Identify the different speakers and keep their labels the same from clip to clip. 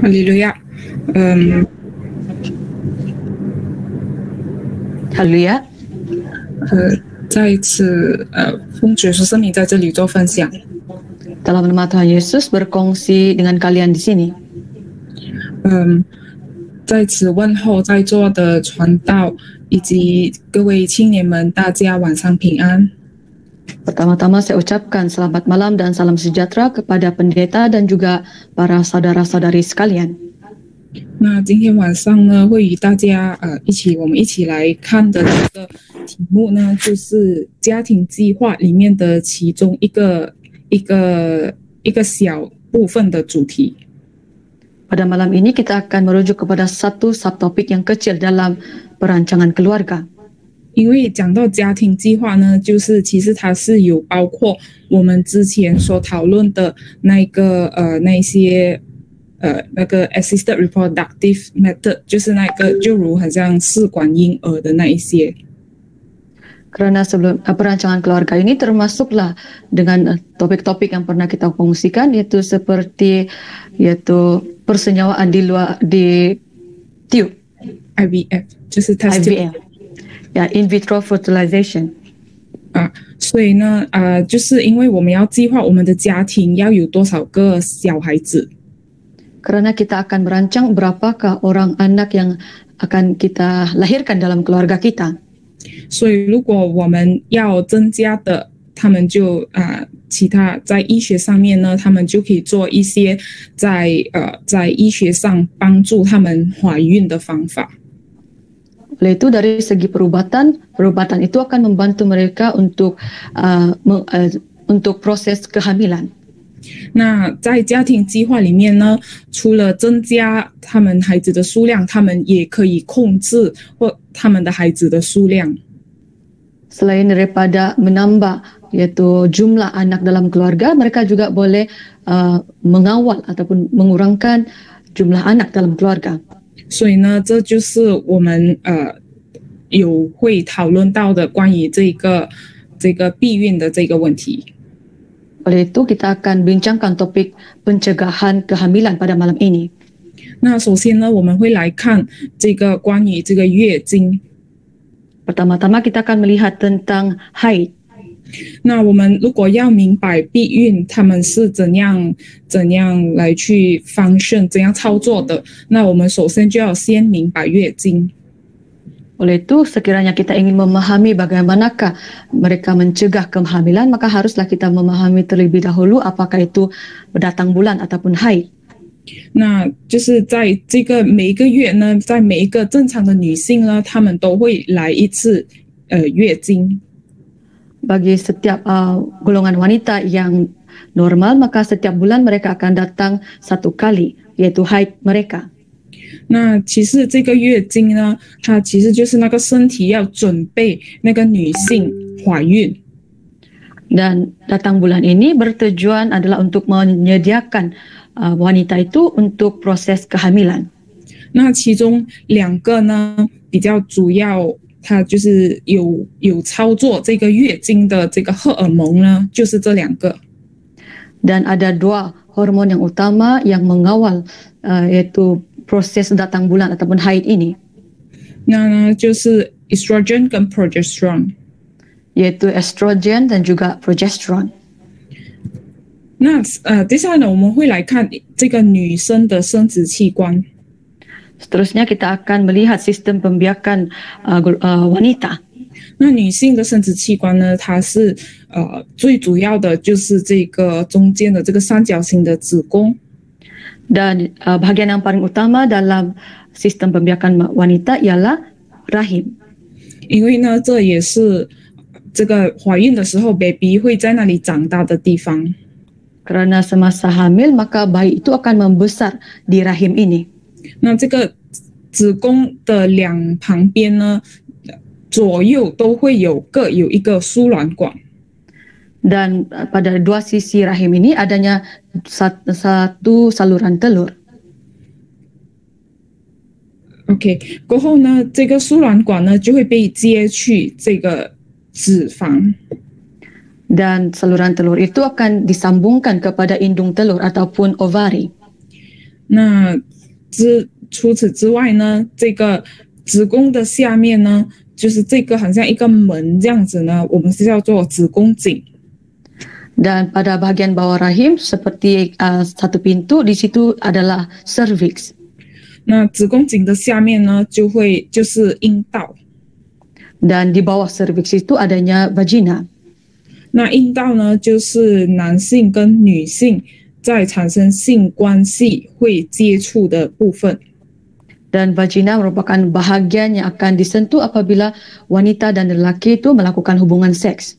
Speaker 1: 哈利路亚，
Speaker 2: 哈利路亚。
Speaker 1: 再一次奉主耶稣圣名在这里做分享。
Speaker 2: Dalam nama Tuhan Yesus berkongsi dengan kalian di sini.
Speaker 1: 在此问候在座的传道以及各位青年们，大家晚上平安。
Speaker 2: Pertama-tama saya ucapkan selamat malam dan salam sejahtera kepada pendeta dan juga para saudara-saudari sekalian.
Speaker 1: 那今天晚上呢，会与大家我们一起来看的这个题目呢，就是家庭计划里面的其中一个小部分的主题。
Speaker 2: Pada malam ini kita akan merujuk kepada satu subtopik yang kecil dalam perancangan keluarga.
Speaker 1: 因为讲到家庭计划呢，就是其实它是有包括我们之前所讨论的那个assisted reproductive method， 就是那个就如好像试管婴儿的那一些。
Speaker 2: Karena sebelum perancangan keluarga ini termasuklah dengan topik-topik yang pernah kita kongsikan, yaitu seperti persenyawaan di tube
Speaker 1: IVF， 就是
Speaker 2: IVF， ya in vitro fertilization。
Speaker 1: 所以呢就是因为我们要计划我们的家庭要有多少个小孩子。
Speaker 2: Karena kita akan merancang berapakah orang anak yang akan kita lahirkan dalam keluarga kita.
Speaker 1: 所以如果我们要增加的，他们就其他在医学上面呢，他们就可以做一些在医学上帮助他们怀孕的方法。
Speaker 2: Oleh itu dari segi perubatan itu akan membantu mereka untuk proses kehamilan.
Speaker 1: 那在家庭计划里面呢，除了增加他们孩子的数量，他们也可以控制或他们的孩子的数量。
Speaker 2: Selain daripada menambah yaitu jumlah anak dalam keluarga, mereka juga boleh mengawal ataupun mengurangkan jumlah anak dalam keluarga.
Speaker 1: 所以呢，这就是我们有会讨论到的关于这个避孕的这个问题。
Speaker 2: Oleh itu kita akan bincangkan topik pencegahan kehamilan pada malam ini.
Speaker 1: 那首先呢，我们会来看这个关于这个月经。
Speaker 2: Pertama-tama kita akan melihat tentang haid.
Speaker 1: 那我们如果要明白避孕他们是怎样来去 function 怎样操作的，那我们首先就要先明白月经。
Speaker 2: Oleh itu, sekiranya kita ingin memahami bagaimanakah mereka mencegah kehamilan, maka haruslah kita memahami terlebih dahulu apakah itu datang bulan ataupun haid.
Speaker 1: 那就是在这个每一个月呢，在每一个正常的女性呢，她们都会来一次月经。
Speaker 2: Bagi setiap golongan wanita yang normal, maka setiap bulan mereka akan datang satu kali, yaitu haid mereka.
Speaker 1: 那其实这个月经呢，它其实就是那个身体要准备那个女性怀孕。
Speaker 2: Dan datang bulan ini bertujuan adalah untuk menyediakan wanita itu untuk proses kehamilan.
Speaker 1: 那其中两个呢，比较主要，它就是有操作这个月经的这个荷尔蒙呢，就是这两个。
Speaker 2: Dan ada dua hormon yang utama yang mengawal yaitu proses datang bulan ataupun haid ini.
Speaker 1: 那呢就是 estrogen 跟 progesterone，
Speaker 2: yaitu estrogen dan juga progesterone.
Speaker 1: 那接下来呢，我们会来看这个女生的生殖器官。
Speaker 2: Seterusnya kita akan melihat sistem pembiakan wanita.
Speaker 1: 那女性的生殖器官呢，它是最主要的就是这个中间的这个三角形的子宫。
Speaker 2: Dan bahagian yang paling utama dalam sistem pembiakan wanita ialah rahim.
Speaker 1: 因为呢，这也是这个怀孕的时候 baby 会在那里长大的地方。
Speaker 2: Karena semasa hamil maka bayi itu akan membesar di rahim ini.
Speaker 1: 那这个子宫的两旁边呢，左右都会各有一个输卵管。
Speaker 2: Dan pada dua sisi rahim ini adanya satu saluran telur.
Speaker 1: OK， 过后呢，这个输卵管呢就会被接去这个脂肪。
Speaker 2: Dan saluran telur itu akan disambungkan kepada indung telur ataupun ovari.
Speaker 1: 那除此之外呢，这个子宫的下面呢，就是这个好像一个门这样子呢，我们是叫做子宫颈。
Speaker 2: Dan pada bahagian bawah rahim seperti satu pintu, di situ adalah cervix.
Speaker 1: 那子宫颈的下面呢，就是阴道。
Speaker 2: Dan di bawah cervix itu adanya vagina.
Speaker 1: 那阴道呢，就是男性跟女性在产生性关系会接触的部分。
Speaker 2: Dan vagina merupakan bahagian yang akan disentuh apabila wanita dan lelaki itu melakukan hubungan seks.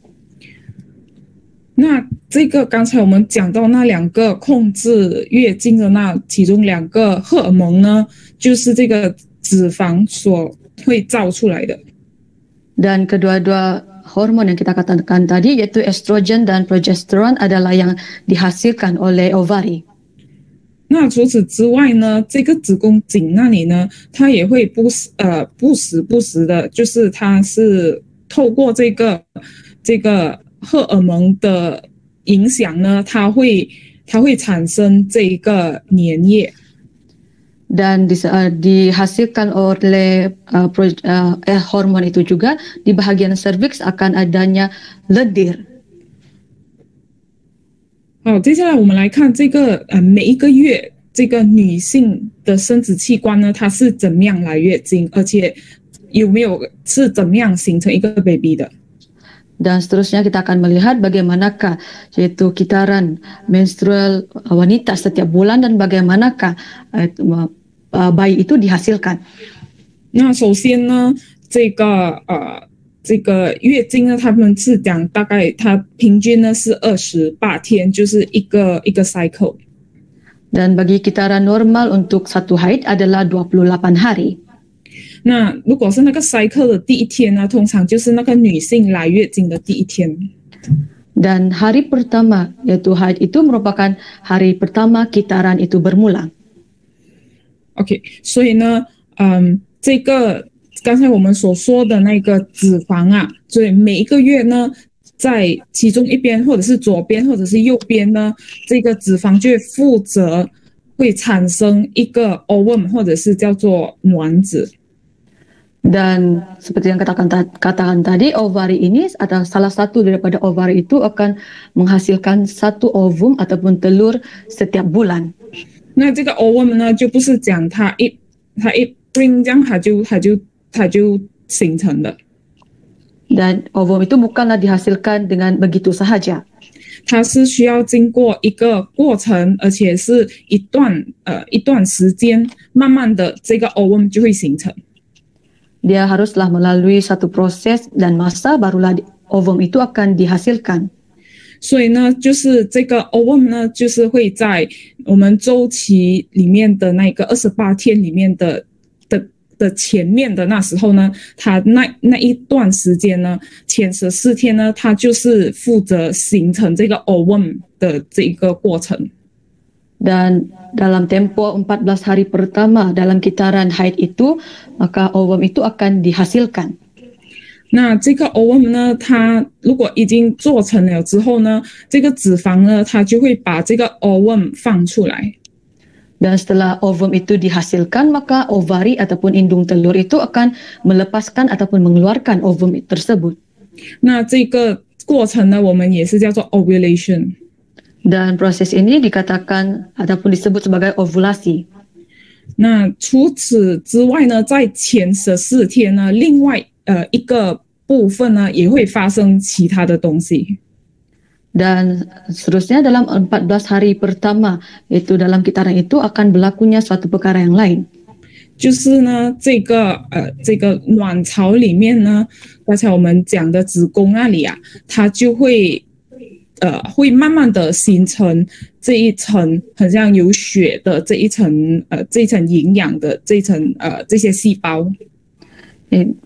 Speaker 1: 那这个刚才我们讲到那两个控制月经的那其中两个荷尔蒙呢，就是这个脂肪所会造出来的。
Speaker 2: Dan kedua-dua hormon yang kita katakan tadi yaitu estrogen dan progesterone adalah yang dihasilkan oleh ovari.
Speaker 1: 那除此之外呢，这个子宫颈那里呢，它也会不时的，就是它是透过这个荷尔蒙的影响呢，它会产生这个粘液。
Speaker 2: Dan dihasilkan oleh hormon itu juga di bahagian cervix akan adanya lendir.
Speaker 1: 好，接下来我们来看这个每一个月这个女性的生殖器官呢，它是怎么样来月经，而且是怎么样形成一个 baby 的。
Speaker 2: Dan seterusnya kita akan melihat bagaimanakah yaitu kitaran menstrual wanita setiap bulan dan bagaimanakah bayi itu dihasilkan.
Speaker 1: 那首先呢，这个月经呢，他们是讲大概它平均呢是28天，就是一个 cycle。
Speaker 2: Dan bagi kitaran normal untuk satu haid adalah 28 hari.
Speaker 1: 那如果是那个 cycle 的第一天呢，通常就是那个女性来月经的第一天。
Speaker 2: Dan hari pertama yaitu haid itu merupakan hari pertama kitaran itu bermula.
Speaker 1: OK， 所以呢，这个刚才我们所说的那个脂肪啊，所以每一个月呢，在其中一边或者是左边或者是右边呢，这个脂肪就会负责会产生一个 ovum 或者是叫做卵子。
Speaker 2: Dan seperti yang katakan tadi, ovari ini atau salah satu daripada ovari itu akan menghasilkan satu ovum ataupun telur setiap bulan.
Speaker 1: 那这个 ovum 呢，就不是讲它一 bring 这样它就形成的。
Speaker 2: Dan ovum itu bukanlah dihasilkan dengan begitu sahaja.
Speaker 1: 它是需要经过一个过程，而且是一段时间，慢慢的这个 ovum 就会形成。
Speaker 2: Dia haruslah melalui satu proses dan masa barulah ovum itu akan dihasilkan.
Speaker 1: 所以呢，就是这个 ovum 呢，就是会在我们周期里面的那个28天里面的前面的那时候呢，它那一段时间呢，前14天呢，它就是负责形成这个 ovum 的这个过程。
Speaker 2: Dan dalam tempo 14 hari pertama dalam kitaran haid itu, maka ovum itu akan dihasilkan.
Speaker 1: 那这个 ovum 呢，它如果已经做成了之后呢，这个脂肪呢，它就会把这个 ovum 放出来。
Speaker 2: Dan setelah ovum itu dihasilkan, maka ovari ataupun indung telur itu akan melepaskan ataupun mengeluarkan ovum tersebut.
Speaker 1: 那这个过程呢，我们也是叫做 ovulation。
Speaker 2: Dan proses ini dikatakan ataupun disebut sebagai ovulasi.
Speaker 1: 那除此之外呢，在前14天呢，另外一个部分呢，也会发生其他的东西。
Speaker 2: Dan seterusnya dalam 14 hari pertama, yaitu dalam kitaran itu akan berlakunya suatu perkara yang lain.
Speaker 1: 就是呢，这个卵巢里面呢，刚才我们讲的子宫那里啊，它就会慢慢的形成这一层很像有血的这一层营养的这些细胞。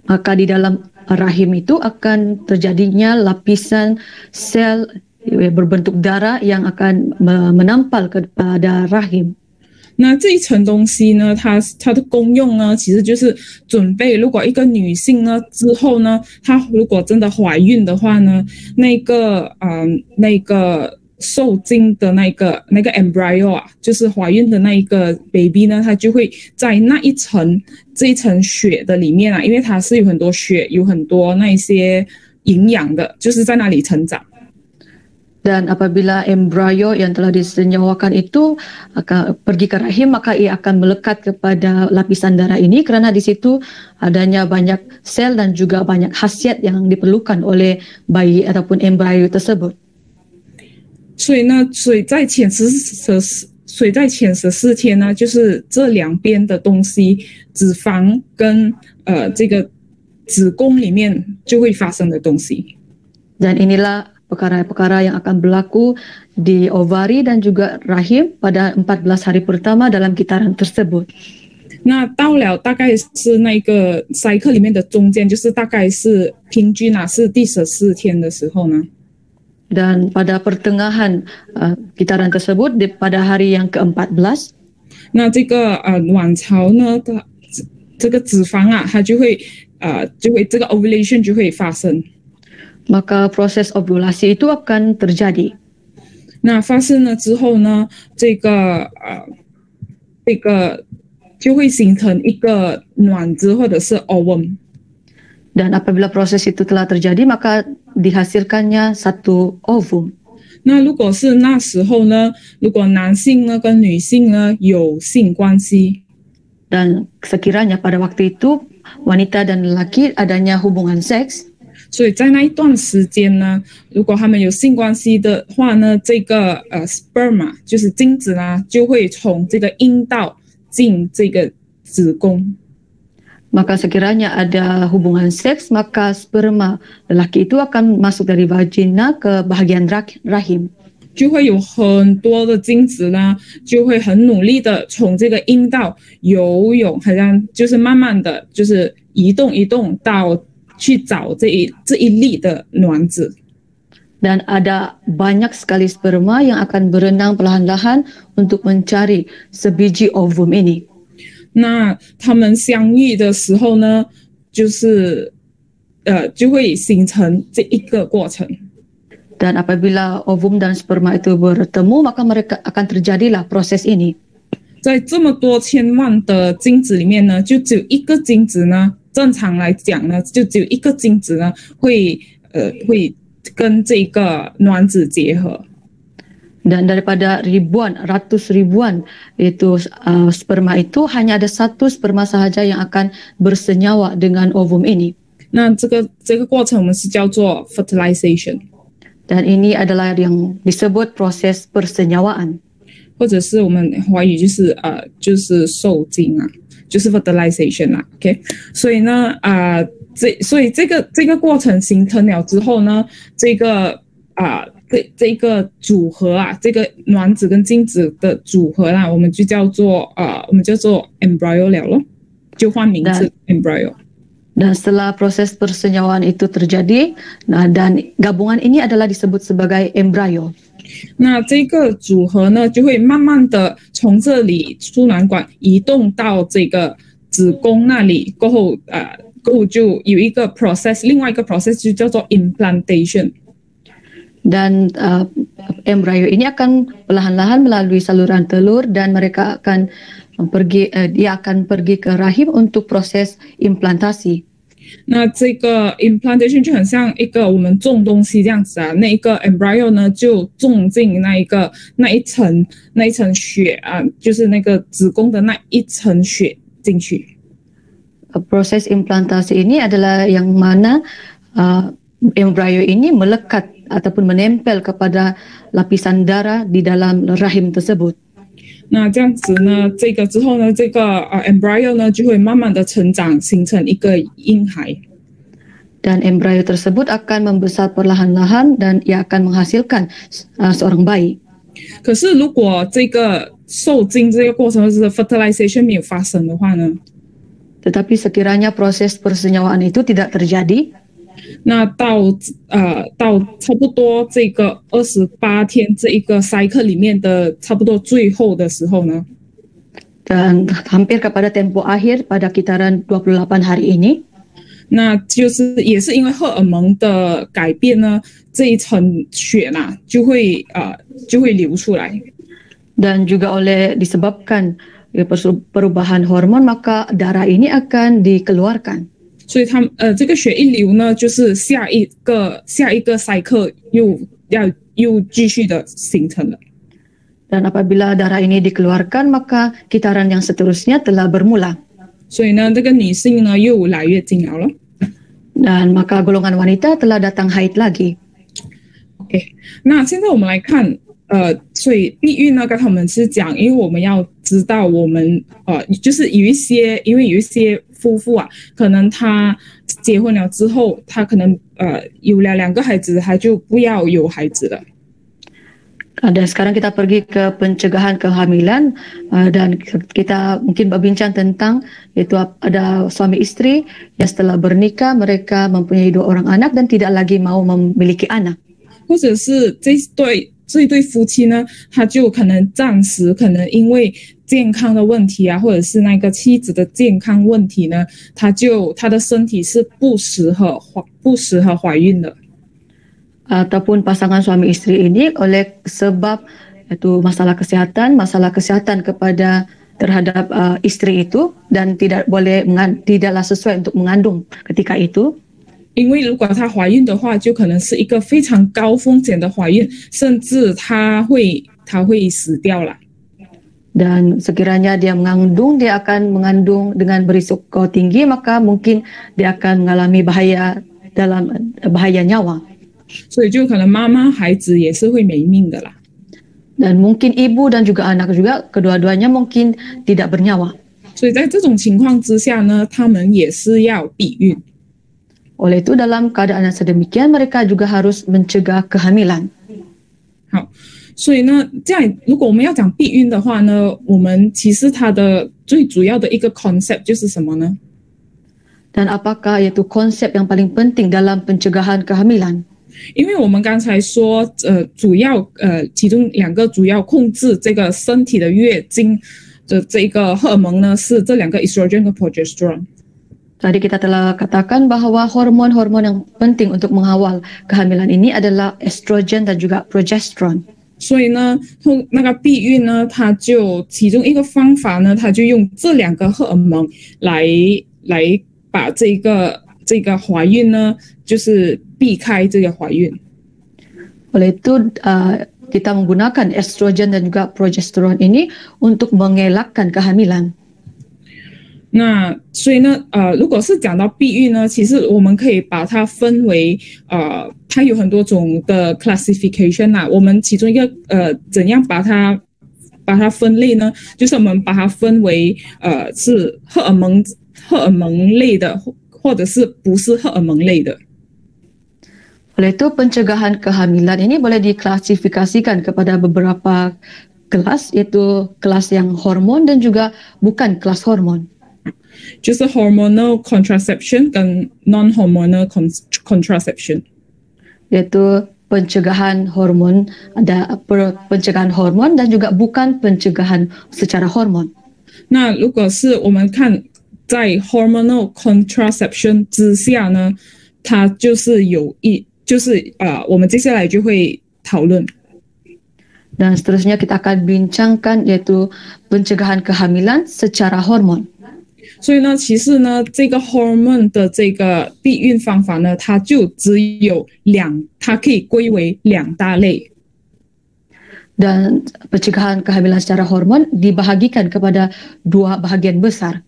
Speaker 2: Maka di dalam rahim itu akan terjadinya lapisan sel berbentuk darah yang akan menampal kepada rahim.
Speaker 1: 那这一层东西呢，它的功用呢，其实就是准备，如果一个女性呢之后呢，她如果真的怀孕的话呢，那个受精的那个 embryo 啊，就是怀孕的那一个 baby 呢，它就会在这一层血的里面啊，因为它是有很多血，有很多那一些营养的，就是在那里成长。
Speaker 2: Dan apabila embrio yang telah disenyawakan itu akan pergi ke rahim, maka ia akan melekat kepada lapisan darah ini karena di situ adanya banyak sel dan juga banyak khasiat yang diperlukan oleh bayi ataupun embrio tersebut.
Speaker 1: 所以呢，水在前14天呢，就是这两边的东西，脂肪跟这个子宫里面就会发生的东西。
Speaker 2: Dan inilah perkara-perkara yang akan berlaku di ovari dan juga rahim pada 14 hari pertama dalam kitaran tersebut.
Speaker 1: 那到了大概是那个cycle里面的中间，就是大概是平均啊，是第14天的时候呢。
Speaker 2: Dan pada pertengahan kitaran tersebut pada hari yang ke-14,
Speaker 1: 那这个卵巢呢，这个脂肪啊，它就会这个 ovulation 就会发生。
Speaker 2: maka proses ovulasi itu akan terjadi.
Speaker 1: 那发生了之后呢，这个就会形成一个卵子或者是 ovum。
Speaker 2: Dan apabila proses itu telah terjadi, maka dihasilkannya satu ovum.
Speaker 1: 那如果是那时候呢，如果男性呢跟女性呢有性关系，
Speaker 2: dan sekiranya pada waktu itu wanita dan lelaki adanya hubungan seks,
Speaker 1: 所以在那一段时间呢，如果他们有性关系的话呢，这个sperma 就是精子呢，就会从这个阴道进这个子宫。
Speaker 2: maka sekiranya ada hubungan seks, maka sperma lelaki itu akan masuk dari vagina ke bahagian rahim.
Speaker 1: 就会有很多的精子呢，就会很努力的从这个阴道游泳，好像就是慢慢的就是移动到去找这一粒的卵子。
Speaker 2: Dan ada banyak sekali sperma yang akan berenang perlahan-lahan untuk mencari sebiji ovum ini.
Speaker 1: 那他们相遇的时候呢，就是就会形成这一个过程。
Speaker 2: Dan apabila ovum dan sperma itu bertemu, maka mereka akan terjadilah proses ini.
Speaker 1: 在这么多千万的精子里面呢，就只有一个精子呢，正常来讲呢，就只有一个精子呢会跟这个卵子结合。
Speaker 2: Dan daripada ratus ribuan itu sperma itu hanya ada satu sperma sahaja yang akan bersenyawa dengan ovum ini.
Speaker 1: 那这个过程我们是叫做 fertilization。
Speaker 2: Dan ini adalah yang disebut proses persenyawaan.
Speaker 1: 或者是我们华语就是受精啊，就是 fertilization 啦 ，OK。所以呢所以这个过程形成了之后呢，这个组合啊，这个卵子跟精子的组合啦，我们就叫做 embryo 了咯，就换名字 embryo。
Speaker 2: Dan setelah proses persenyawaan itu terjadi, dan gabungan ini adalah disebut sebagai embrio.
Speaker 1: 那这个组合呢，就会慢慢的从这里输卵管移动到这个子宫那里，过后就有一个 process， 另外一个 process 就叫做 implantation。
Speaker 2: Dan embrio ini akan perlahan-lahan melalui saluran telur dan mereka akan dia akan pergi ke rahim untuk proses implantasi.
Speaker 1: 那这个 implantation 就很像一个我们种东西这样子啊，那一个 embryo 呢就种进那一层血啊，就是那个子宫的那一层血进去。
Speaker 2: Proses implantasi ini adalah yang mana embrio ini melekat ataupun menempel kepada lapisan darah di dalam rahim tersebut.
Speaker 1: 那这样子呢，这个之后呢，这个embryo 呢就会慢慢的成长，形成一个婴孩。
Speaker 2: Dan embrio tersebut akan membesar perlahan-lahan dan ia akan menghasilkan seorang bayi.
Speaker 1: 可是如果这个受精这个过程是 fertilization 没有发生的话呢？
Speaker 2: Tetapi sekiranya proses persenyawaan itu tidak terjadi,
Speaker 1: 那到差不多这个28天这一个 cycle 里面的差不多最后的时候呢，
Speaker 2: dan hampir kepada tempo akhir pada kitaran 28 hari ini,
Speaker 1: 那就是也是因为荷尔蒙的改变呢，这一层血呢就会流出来。
Speaker 2: Dan juga oleh disebabkan perubahan hormon maka darah ini akan dikeluarkan.
Speaker 1: 所以这个血一流呢，就是下一个cycle又继续的形成了。
Speaker 2: Dan apabila darah ini dikeluarkan maka kitaran yang seterusnya telah bermula.
Speaker 1: 所以呢，这个女性呢又来月经了。
Speaker 2: Dan maka golongan wanita telah datang haid lagi.
Speaker 1: OK， 那现在我们来看，所以避孕呢，刚才我们是讲，因为我们要知道我们就是因为有一些夫妇啊，可能他结婚了之后，他可能有了2个孩子，他就不要有孩子了。
Speaker 2: Dan sekarang kita pergi ke pencegahan kehamilan dan kita mungkin berbincang tentang itu ada suami istri yang setelah bernikah mereka mempunyai 2 orang anak dan tidak lagi mau memiliki anak.
Speaker 1: 或者是这一对夫妻呢，他就可能暂时可能因为健康的问题啊，或者是那个妻子的健康问题呢，他的身体是不适合怀孕的。
Speaker 2: Ataupun pasangan suami istri ini oleh sebab itu masalah kesehatan kepada terhadap istri itu dan tidaklah sesuai untuk mengandung ketika itu.
Speaker 1: 因为如果她怀孕的话，就可能是一个非常高风险的怀孕，甚至她会死掉了。
Speaker 2: Dan sekiranya dia mengandung, dia akan mengandung dengan berisiko tinggi, maka mungkin dia akan mengalami bahaya nyawa.
Speaker 1: 所以就可能妈妈孩子也是会没命的啦。
Speaker 2: Dan mungkin ibu dan juga anak juga kedua-duanya mungkin tidak bernyawa.
Speaker 1: 所以在这种情况之下呢，他们也是要避孕。
Speaker 2: Oleh itu dalam keadaan yang sedemikian mereka juga harus mencegah kehamilan.
Speaker 1: 好，所以呢，这样如果我们要讲避孕的话呢，我们其实它的最主要的一个 concept 就是什么呢？
Speaker 2: Dan apakah yaitu konsep yang paling penting dalam pencegahan kehamilan?
Speaker 1: 因为我们刚才说，主要其中2个主要控制这个身体的月经的这个荷尔蒙呢，是这2个 estrogen 和 progesterone。
Speaker 2: Tadi kita telah katakan bahwa hormon-hormon yang penting untuk mengawal kehamilan ini adalah estrogen dan juga progesterone.
Speaker 1: 所以呢，那个避孕呢，它就其中一个方法呢，它就用这2个荷尔蒙来把这个怀孕呢，就是避开这个怀孕。
Speaker 2: Oleh itu kita menggunakan estrogen dan juga progesterone ini untuk mengelakkan kehamilan.
Speaker 1: 那所以呢，如果是讲到避孕呢，其实我们可以把它分为它有很多种的 classification 啦。我们其中一个怎样把它分类呢？就是我们把它分为是荷尔蒙类的，或者是不是荷尔蒙类的。
Speaker 2: Oleh itu pencegahan kehamilan ini boleh diklasifikasikan kepada beberapa kelas, yaitu kelas yang hormon dan juga bukan kelas hormon.
Speaker 1: 就是 hormonal contraception 跟 non-hormonal contraception，
Speaker 2: yaitu pencegahan hormon, ada pencegahan hormon dan juga bukan pencegahan secara hormon.
Speaker 1: 那如果是我们看在 hormonal contraception 之下呢，它就是我们接下来就会讨论。
Speaker 2: Dan seterusnya kita akan bincangkan yaitu pencegahan kehamilan secara hormon.
Speaker 1: 所以呢，其实呢，这个 hormone 的这个避孕方法呢，它就只有它可以归为2大类。
Speaker 2: Dan pencegahan kehamilan secara hormon dibahagikan kepada 2 bahagian besar.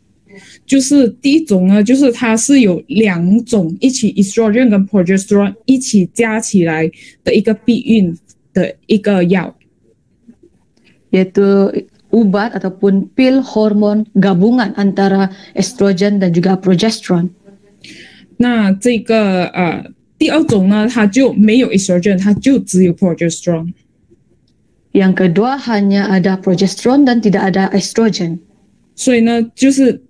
Speaker 1: 就是第一种呢，就是它是有2种一起 estrogen 跟 progesterone 一起加起来的一个避孕的一个药，
Speaker 2: yaitu obat ataupun pil hormon gabungan antara estrogen dan juga progesterone.
Speaker 1: 那这个第2种呢，它就没有 estrogen， 它就只有 progesterone。
Speaker 2: Yang kedua hanya ada progesterone dan tidak ada estrogen.
Speaker 1: 所以呢，就是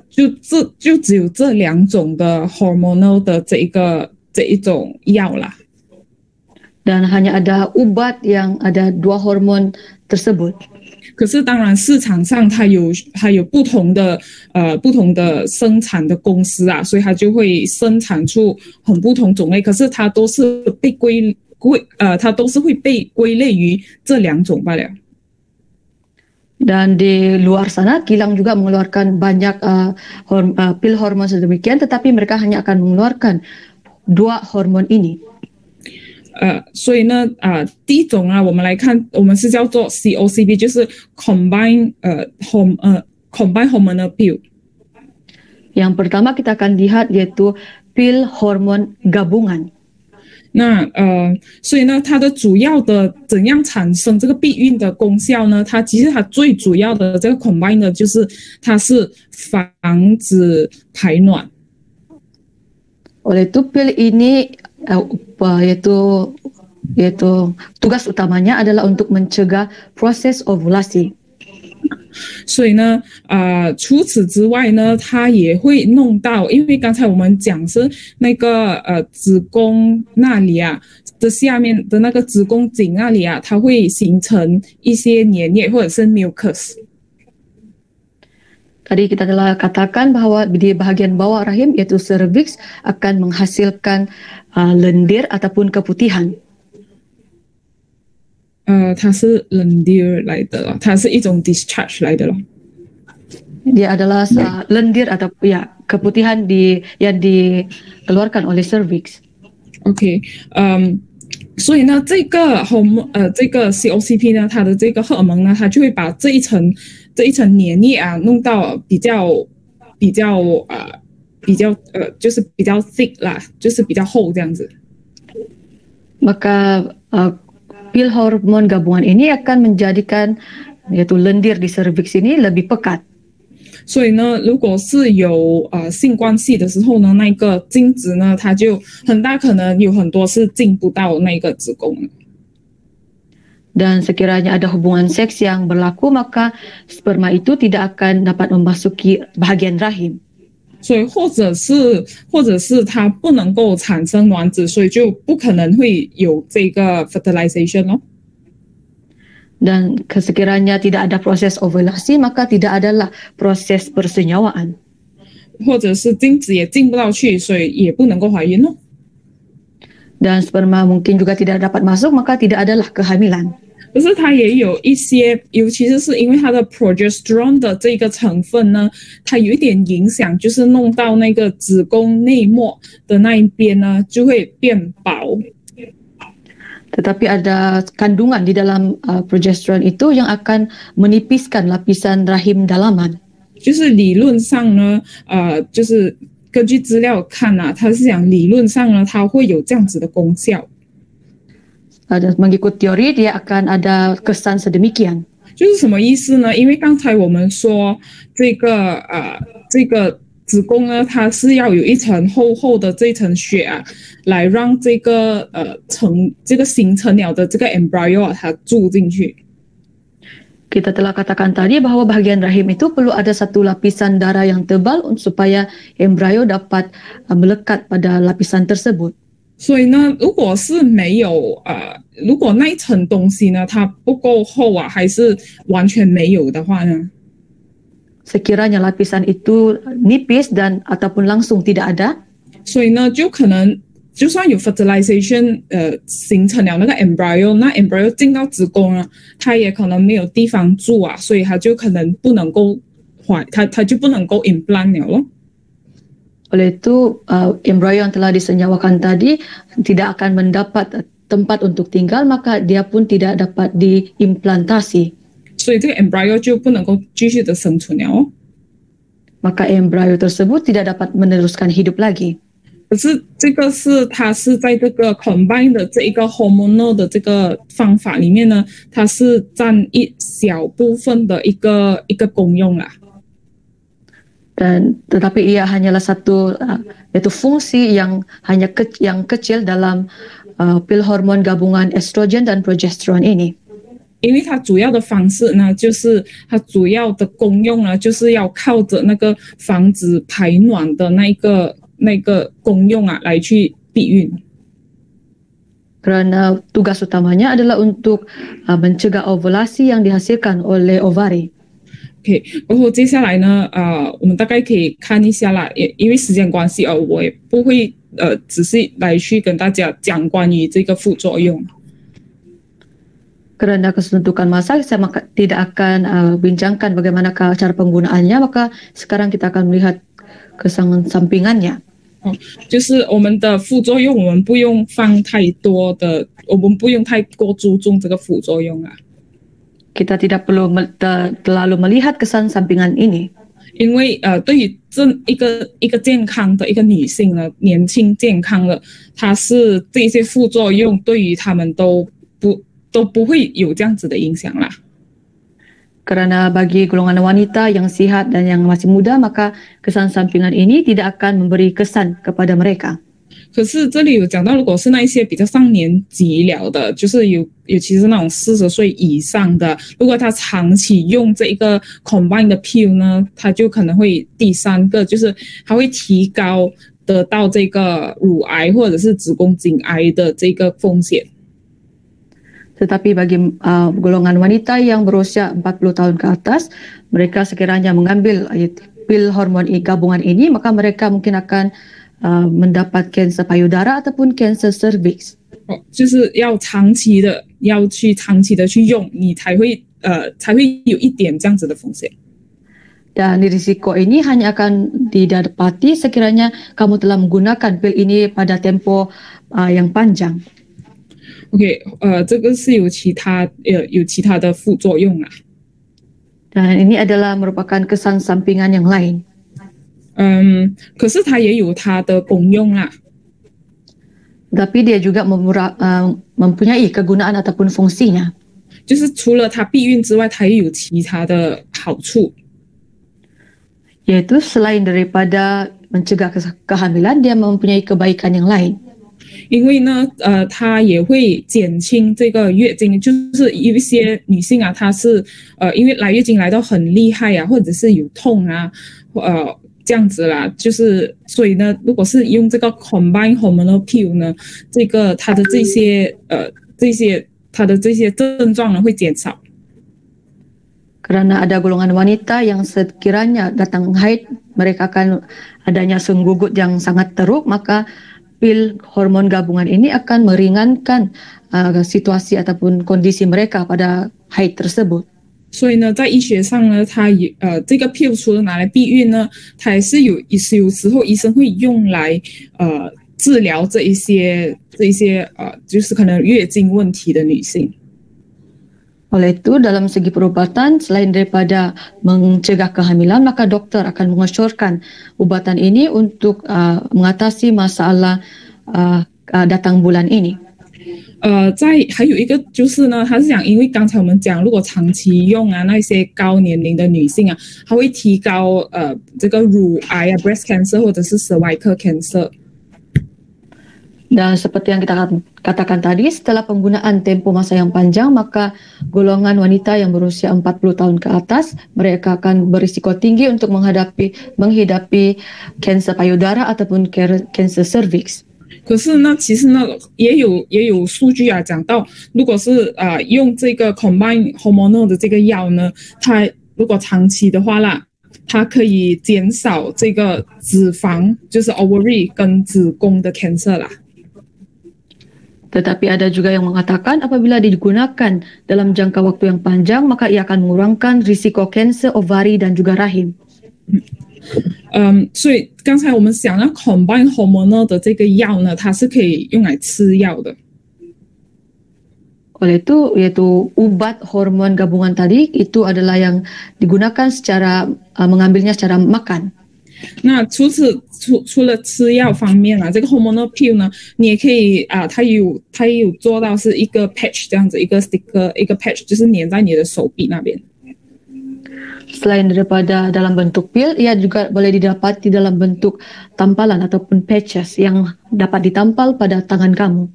Speaker 1: 就只有这2种的 hormonal 的这一种药啦。
Speaker 2: Dan hanya ada obat yang ada 2 hormon tersebut.
Speaker 1: 可是当然市场上它有不同的生产的公司啊，所以它就会生产出很不同种类，可是它都是它都是会被归类于这两种罢了。
Speaker 2: Dan di luar sana kilang juga mengeluarkan banyak pil hormon sedemikian, tetapi mereka hanya akan mengeluarkan 2 hormon ini.
Speaker 1: 所以呢，第一种啊，我们来看，我们是叫做 COCP， 就是 combine hormonal pill。Yang
Speaker 2: pertama kita akan lihat yaitu pil hormon gabungan。
Speaker 1: 那所以呢，它的主要的怎样产生这个避孕的功效呢？其实它最主要的这个 combine 的就是它是防止排卵。
Speaker 2: Oleh itu pil ini yaitu tugas utamanya adalah untuk mencegah proses ovulasi。
Speaker 1: 所以呢，除此之外呢，它也会弄到，因为刚才我们讲是那个子宫那里啊的下面的那个子宫颈那里啊，它会形成一些粘液或者是 mucus。Tadi
Speaker 2: kita telah katakan bahwa di bahagian bawah rahim yaitu cervix akan menghasilkan lendir ataupun keputihan。
Speaker 1: 它是 lendir 来的了，它是一种 discharge 来的了。
Speaker 2: Dia adalah lendir atau ya keputihan yang dikeluarkan oleh cervix。OK，
Speaker 1: 所以呢，这个COCP 呢，它的这个荷尔蒙呢，它就会把这一层粘液啊弄到比较就是比较 thick 啦，就是比较厚这样子。
Speaker 2: Maka pil hormon gabungan ini akan menjadikan yaitu lendir di cervix ini lebih pekat。
Speaker 1: 所以呢，如果是有性关系的时候呢，那个精子呢，它就很大可能有很多是进不到那个子宫。
Speaker 2: Dan sekiranya ada hubungan seks yang berlaku, maka sperma itu tidak akan dapat memasuki bahagian rahim。
Speaker 1: 所以或者是它不能够产生卵子，所以就不可能会有这个 fertilization 咯。
Speaker 2: Dan sekiranya tidak ada proses ovulasi, maka tidak adalah proses persenyawaan。
Speaker 1: 或者是精子也进不到去，所以也不能够怀孕咯。
Speaker 2: Dan sperma mungkin juga tidak dapat masuk, maka tidak adalah kehamilan。
Speaker 1: 可是它也有一些，尤其是因为它的 progesterone 的这个成分呢，它有一点影响，就是弄到那个子宫内膜的那一边呢，就会变薄。
Speaker 2: Tetapi ada kandungan di dalam progesterone itu yang akan menipiskan lapisan rahim dalaman。
Speaker 1: 就是理论上呢，就是根据资料看啊，它是讲理论上呢，它会有这样子的功效。
Speaker 2: Mengikut teori dia akan ada kesan sedemikian。
Speaker 1: 就是什么意思呢？因为刚才我们说这个子宫呢，它是要有一层厚厚的这层血啊，来让这个形成了的这个 embryo 它住进去。
Speaker 2: Kita telah katakan tadi bahwa bahagian rahim itu perlu ada satu lapisan darah yang tebal supaya embrio dapat melekat pada lapisan tersebut。
Speaker 1: 所以呢，如果是没有如果那一层东西呢，它不够厚啊，还是完全没有的话呢？
Speaker 2: Sekiranya lapisan itu nipis dan ataupun langsung tidak ada，
Speaker 1: 所以呢，就可能就算有 fertilization 形成了那个 embryo， 那 embryo 进到子宫了，它也可能没有地方住啊，所以它就可能不能够它就不能够 implant 了咯。
Speaker 2: Oleh itu, embrio yang telah disenyawakan tadi tidak akan mendapat tempat untuk tinggal, maka dia pun tidak dapat diimplantasi.
Speaker 1: 所以这个 embryo 就不能够继续的生存了哦。
Speaker 2: Maka embrio tersebut tidak dapat meneruskan hidup lagi.
Speaker 1: 可是它是在这个 combine 的这一个 hormonal 的这个方法里面呢，它是占一小部分的一个功用啦。
Speaker 2: Tetapi ia hanyalah satu yaitu fungsi yang kecil dalam pil hormon gabungan estrogen dan progesterone ini.
Speaker 1: 因为它主要的方式呢，就是它主要的功用呢，就是要靠着那个防止排卵的那个功用啊，来去避孕。
Speaker 2: Kerana tugas utamanya adalah untuk mencegah ovulasi yang dihasilkan oleh ovari.
Speaker 1: OK， 然后接下来呢，我们大概可以看一下啦，因为时间关系我也不会只是来去跟大家讲关于这个副作用。
Speaker 2: Kerana kesuntukan masa, saya tidak akan bincangkan bagaimana cara penggunaannya, maka sekarang kita akan melihat kesampingannya.
Speaker 1: 就是我们的副作用，我们不用放太多的，我们不用太过注重这个副作用啊。
Speaker 2: Kita tidak perlu terlalu melihat kesan sampingan ini.
Speaker 1: 因为对于一个健康的一个女性呢，年轻健康的，她是这些副作用对于她们都不会有这样子的影响啦。
Speaker 2: Kerana bagi golongan wanita yang sihat dan yang masih muda, maka kesan sampingan ini tidak akan memberi kesan kepada mereka.
Speaker 1: 可是这里有讲到，如果是那一些比较上年纪了的，就是尤其是那种40岁以上的，如果他长期用这一个 combine 的 pill 呢，他就可能会第三个就是它会提高得到这个乳癌或者是子宫颈癌的这个风险。
Speaker 2: Tetapi bagi golongan wanita yang berusia 40 tahun ke atas, mereka sekiranya mengambil pil hormon gabungan ini, maka mereka mungkin akan mendapat kanser payudara ataupun kanser cervix.
Speaker 1: 就是要长期的去用，你才会有一点这样子的风险。
Speaker 2: Dan risiko ini hanya akan didapati sekiranya kamu telah menggunakan pil ini pada tempo yang panjang.
Speaker 1: OK， 这个是有其他的副作用啊。
Speaker 2: Dan ini adalah merupakan kesan sampingan yang lain.
Speaker 1: 可是它也有它的功用啦。
Speaker 2: Tapi dia juga mempunyai kegunaan ataupun fungsinya.
Speaker 1: 就是除了它避孕之外，它也有其他的好处。
Speaker 2: Yaitu selain daripada mencegah kehamilan, dia mempunyai kebaikan yang lain.
Speaker 1: 因为呢，它也会减轻这个月经，就是有一些女性啊，她是因为来月经来到很厉害啊，或者是有痛啊，这样子啦，就是所以呢，如果是用这个 combined hormonal pill 呢，这个它的这些症状呢会减少。
Speaker 2: Kerana ada golongan wanita yang sekiranya datang haid, mereka akan adanya senggugut yang sangat teruk, maka pil hormon gabungan ini akan meringankan situasi ataupun kondisi mereka pada haid tersebut.
Speaker 1: 所以呢，在医学上呢，它这个 pill 除了拿来避孕呢，它也是有时候医生会用来治疗这一些就是可能月经问题的女性。
Speaker 2: Oleh itu, dalam segi perubatan, selain daripada mencegah kehamilan, maka dokter akan mengesyorkan ubatan ini untuk mengatasi masalah datang bulan ini.
Speaker 1: 还有一个就是呢，他是讲，因为刚才我们讲，如果长期用啊，那些高年龄的女性啊，它会提高这个乳癌啊 breast cancer 或者是 cervical cancer。
Speaker 2: Dan seperti yang kita katakan tadi, setelah penggunaan tempo masa yang panjang, maka golongan wanita yang berusia 40 tahun ke atas, mereka akan berisiko tinggi untuk menghidapi kanser payudara ataupun kanser cervix.
Speaker 1: 可是呢，其实呢，也有数据啊，讲到如果是用这个 combined hormonal 的这个药呢，它如果长期的话啦，它可以减少这个脂肪，就是 ovary 跟子宫的 cancer 啦。
Speaker 2: Tetapi ada juga yang mengatakan apabila digunakan dalam jangka waktu yang panjang, maka ia akan mengurangkan risiko kanser ovari dan juga rahim.
Speaker 1: 所以刚才我们讲到 combined hormonal 的这个药呢，它是可以用来吃药的。
Speaker 2: Oleh itu, yaitu ubat hormon gabungan tadi, itu adalah yang digunakan secara mengambilnya secara makan.
Speaker 1: 那除了吃药方面啊，这个 hormonal pill 呢，你也可以它也有做到是一个 patch 这样子，一个 sticker， 一个 patch 就是粘在你的手臂那边。
Speaker 2: Selain daripada dalam bentuk pil, ia juga boleh didapati dalam bentuk tampalan ataupun patches yang dapat ditampal pada tangan kamu.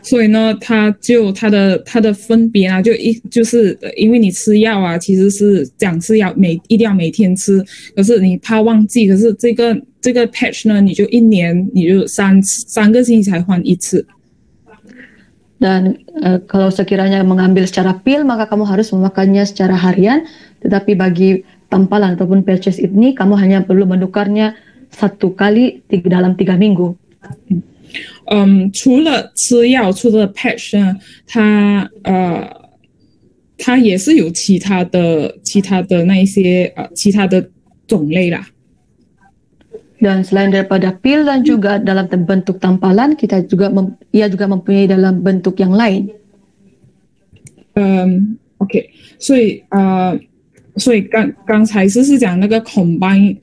Speaker 1: 所以呢，它的分别啊，就是因为你吃药啊，其实是讲是一定要每天吃，可是你怕忘记，可是这个 patch 呢，你就一年你就三个星期才换一次。
Speaker 2: Dan kalau sekiranya mengambil secara pil, maka kamu harus memakannya secara harian. Tetapi bagi tampalan ataupun patches ini, kamu hanya perlu menukarnya 1 kali dalam 3 minggu.
Speaker 1: 除了吃药，除了 patch 呢，它也是有其他的那一些其他的种类啦。
Speaker 2: Dan selain daripada pil dan juga dalam bentuk tampalan, ia juga mempunyai dalam bentuk yang lain.
Speaker 1: OK， 所以刚才是讲那个 combine，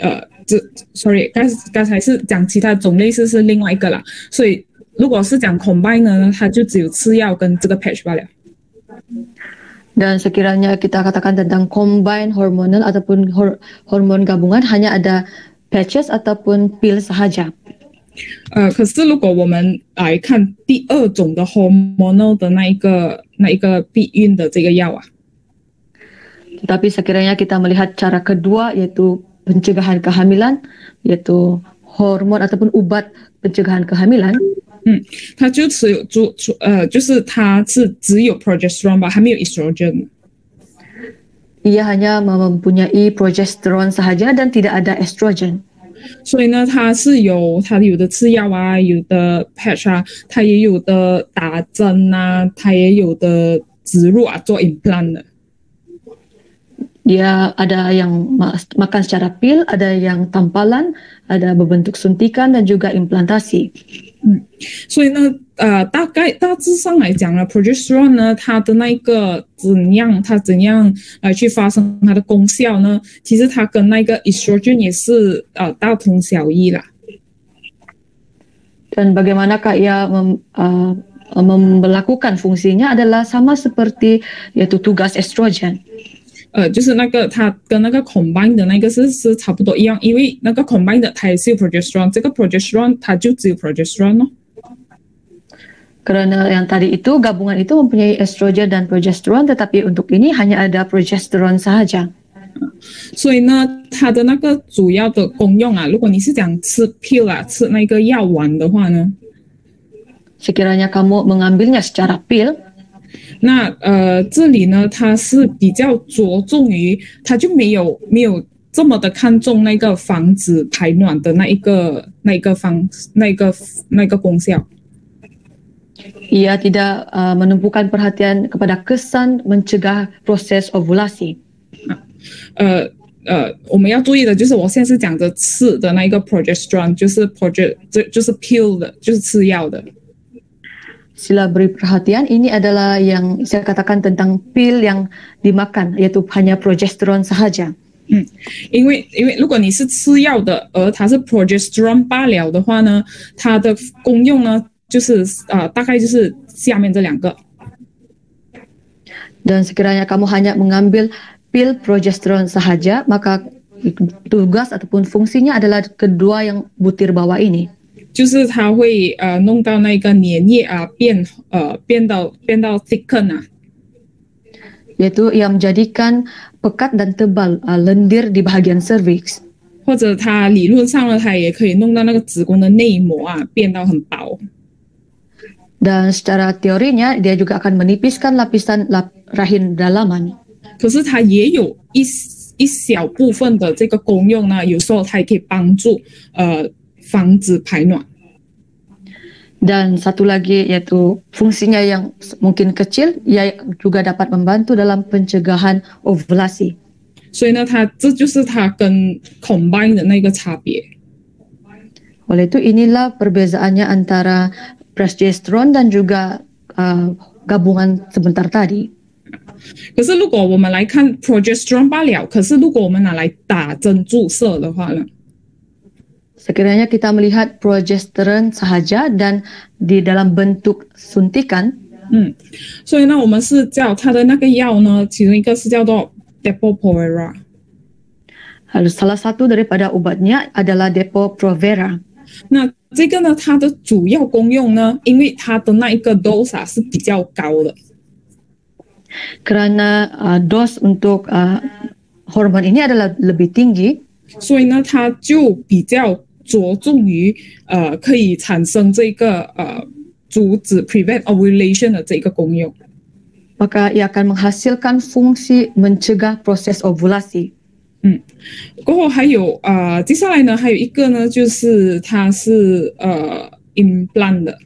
Speaker 1: sorry， 刚才是讲其他种类是另外一个啦。所以如果是讲 combine 呢，它就只有吃药跟这个 patch 罢了。
Speaker 2: Dan sekiranya kita katakan tentang combine hormonal ataupun hormon gabungan, hanya ada patches ataupun pil sahaja.
Speaker 1: 可是如果我们来看第二种的 hormonal 的那一个避孕的这个药啊，
Speaker 2: Tetapi sekiranya kita melihat cara kedua, yaitu pencegahan kehamilan, yaitu hormon ataupun obat pencegahan kehamilan.
Speaker 1: 它就就是它是只有 progesterone 吧，还没有 estrogen。
Speaker 2: Ia hanya mempunyai progesterone sahaja dan tidak ada estrogen.
Speaker 1: 所以呢，它有的吃药啊，有的 patch 啊，它也有的打针啊，它也有的植入啊，做 implant 的。
Speaker 2: Dia ada yang makan secara pil, ada yang tampalan, ada berbentuk suntikan dan juga implantasi.
Speaker 1: 所以呢，大致上来讲呢 ，progesterone 呢，它的那个它怎样来去发生它的功效呢？其实它跟那个 estrogen 也是大同小异啦。
Speaker 2: Dan bagaimanakah ia melakukan fungsinya adalah sama seperti yaitu tugas estrogen.
Speaker 1: 就是那个它跟那个 combine 的那个是差不多一样，因为那个 combine 的它也是有 progesterone， 这个 progesterone 它就只有 progesterone 咯。
Speaker 2: Karena yang tadi itu gabungan itu mempunyai estrogen dan progesterone, tetapi untuk ini hanya ada progesterone sahaja.
Speaker 1: 所以呢，它的那个主要的功用啊，如果你是讲吃 pill 啊，吃那个药丸的话呢，
Speaker 2: sekiranya kamu mengambilnya secara pil,
Speaker 1: 那这里呢，它是比较着重于，它就没有这么的看重那个防止排卵的那个功效。
Speaker 2: ia tidak menumpukan perhatian kepada kesan mencegah proses ovulasi.
Speaker 1: 我们要注意的就是，我现在是讲着吃的那一个 progesterone， 就是 就是 pill 的，就是吃药的。
Speaker 2: Sila beri perhatian, ini adalah yang saya katakan tentang pil yang dimakan, yaitu hanya progesterone sahaja.
Speaker 1: 因为如果你是吃药的，而它是 progesterone 罢了的话呢，它的功用呢，就是大概就是下面这两个。
Speaker 2: Dan sekiranya kamu hanya mengambil pil progesterone sahaja, maka tugas ataupun fungsinya adalah kedua yang butir bawah ini.
Speaker 1: 就是它会弄到那个粘液啊变到 thicken 啊，
Speaker 2: yaitu ia menjadikan pekat dan tebal lendir di bahagian cervix.
Speaker 1: 或者它理论上呢，它也可以弄到那个子宫的内膜啊变到很薄。
Speaker 2: Dan secara teorinya dia juga akan menipiskan lapisan rahim dalaman.
Speaker 1: 可是它也有一小部分的这个功用呢，有时候它也可以帮助防止排卵。
Speaker 2: Dan satu lagi yaitu fungsinya yang mungkin kecil, ia juga dapat membantu dalam pencegahan ovulasi.
Speaker 1: 所以呢，这就是它跟 combine 的那个差别。
Speaker 2: Oleh itu inilah perbezaannya antara progesterone dan juga gabungan sebentar tadi.
Speaker 1: 可是如果我们来看 progesterone 罢了，可是如果我们拿来打针注射的话呢？
Speaker 2: Sekiranya kita melihat progesterone sahaja dan di dalam bentuk suntikan,
Speaker 1: 所以呢，我们是叫它的那个药呢，其中一个是叫做 Depo-Provera。
Speaker 2: salah satu daripada obatnya adalah Depo-Provera.
Speaker 1: 那这个呢，它的主要功用呢，因为它的那一个 dose 是比较高的。
Speaker 2: Karena dos untuk hormon ini adalah lebih tinggi,
Speaker 1: 所以呢，它就比较着重于可以产生这个阻止 prevent ovulation 的这个功用。
Speaker 2: Maka ia akan menghasilkan fungsi mencegah proses ovulasi.
Speaker 1: 过后还有接下来呢还有一个呢，就是它是implant 的。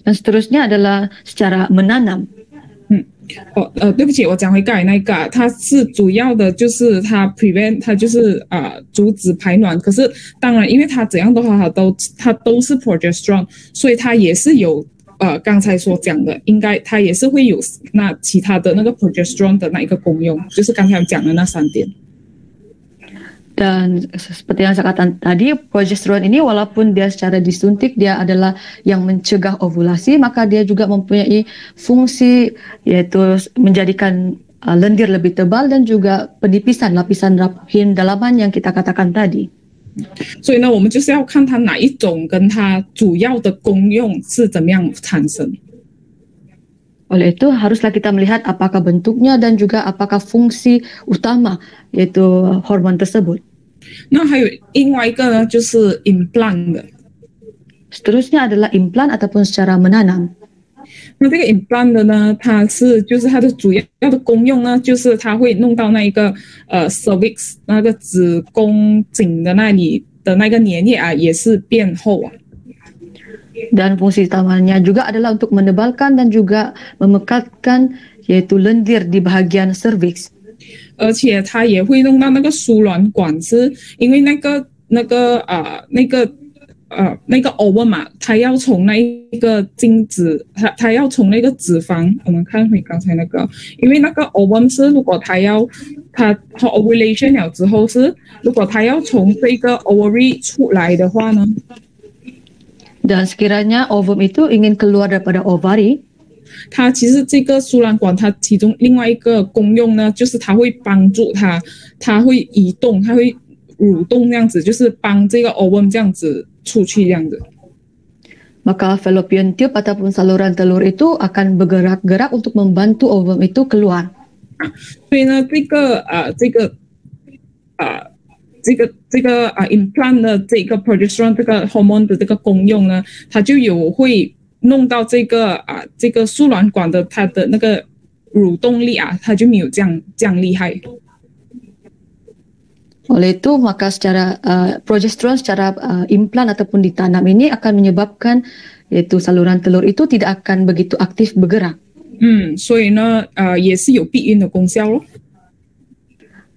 Speaker 2: Dan seterusnya adalah secara menanam.
Speaker 1: 对不起，我讲回刚才那个，它是主要的就是它 prevent， 它就是阻止排卵。可是当然，因为它怎样的话，它都是 progesterone， 所以它也是有刚才所讲的，应该它也是会有那其他的那个 progesterone 的那一个功用，就是刚才讲的那3点。
Speaker 2: Dan seperti yang saya katakan tadi, progesteron ini walaupun dia secara disuntik dia adalah yang mencegah ovulasi, maka dia juga mempunyai fungsi yaitu menjadikan lendir lebih tebal dan juga penipisan lapisan rahim dalaman yang kita katakan tadi.
Speaker 1: 所以呢，我们就是要看它哪一种跟它主要的功用是怎么样产生。
Speaker 2: Oleh itu haruslah kita melihat apakah bentuknya dan juga apakah fungsi utama yaitu hormon tersebut.
Speaker 1: 那还有另外一个呢，就是 implant 的。
Speaker 2: Seterusnya adalah implant ataupun secara menanam.
Speaker 1: 那这个 implant 的呢，就是它的主要的功用呢，就是它会弄到那一个cervix 那个子宫颈的那里的那个粘液啊，也是变厚啊。
Speaker 2: Dan fungsi utamanya juga adalah untuk menebalkan dan juga memekatkan yaitu lendir di bahagian cervix.
Speaker 1: 而且它也会弄到那个输卵管，是因为那个 ovum 嘛，它要从那个精子，它要从那个脂肪，我们看回刚才那个，因为那个 ovum 是如果它 ovulation 了之后是，如果它要从这个 ovary 出来的话呢，
Speaker 2: Dan sekiranya ovum itu ingin keluar daripada ovari,
Speaker 1: 它其实这个输卵管它其中另外一个功用呢，就是它会帮助它会移动，它会蠕动这样子，就是帮这个 ovum 这样子出去这样子。
Speaker 2: maka fallopian tube ataupun saluran telur itu akan bergerak-gerak untuk membantu ovum itu keluar.
Speaker 1: 所以呢，这个implant 的这个 progesterone 这个 hormone 的这个功用呢，它就有会弄到这个输卵管的它的那个蠕动力啊，它就没有这样厉害。
Speaker 2: Oleh itu maka secara progesteron secara implan ataupun ditanam ini akan menyebabkan yaitu saluran telur itu tidak akan begitu aktif bergerak.
Speaker 1: 所以呢也是有避孕的功效咯。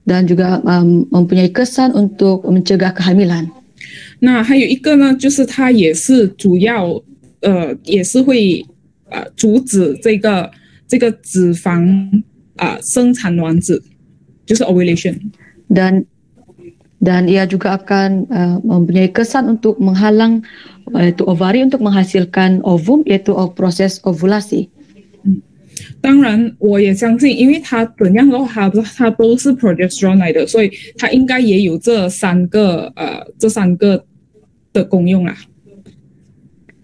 Speaker 2: Dan juga mempunyai kesan untuk mencegah kehamilan.
Speaker 1: 那还有一个呢，就是它也是主要也是会阻止这个脂肪生产卵子，就是 ovulation。
Speaker 2: Dan ia juga akan mempunyai kesan untuk menghalang yaitu ovari untuk menghasilkan ovum yaitu proses ovulasi.
Speaker 1: 当然，我也相信，因为它怎样的话，它都是 progesterone 来的，所以它应该也有这三个的功用啦。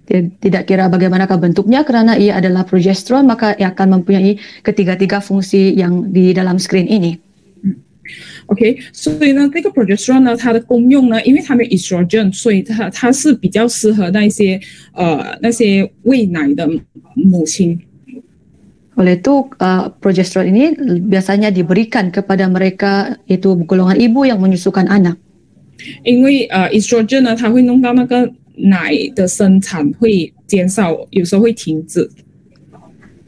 Speaker 2: Tidak kira bagaimanakah bentuknya, karena ia adalah progesteron maka ia akan mempunyai ketiga-tiga fungsi yang di dalam screen ini.
Speaker 1: OK， 所以呢，这个 progesterone 呢，它的功用呢，因为它没有 estrogen， 所以它是比较适合那些喂奶的母亲。
Speaker 2: Oleh itu progesteron ini biasanya diberikan kepada mereka yaitu golongan ibu yang menyusukan anak.
Speaker 1: 因为estrogen 呢，它会弄到那个奶的生产会减少，有时候会停止。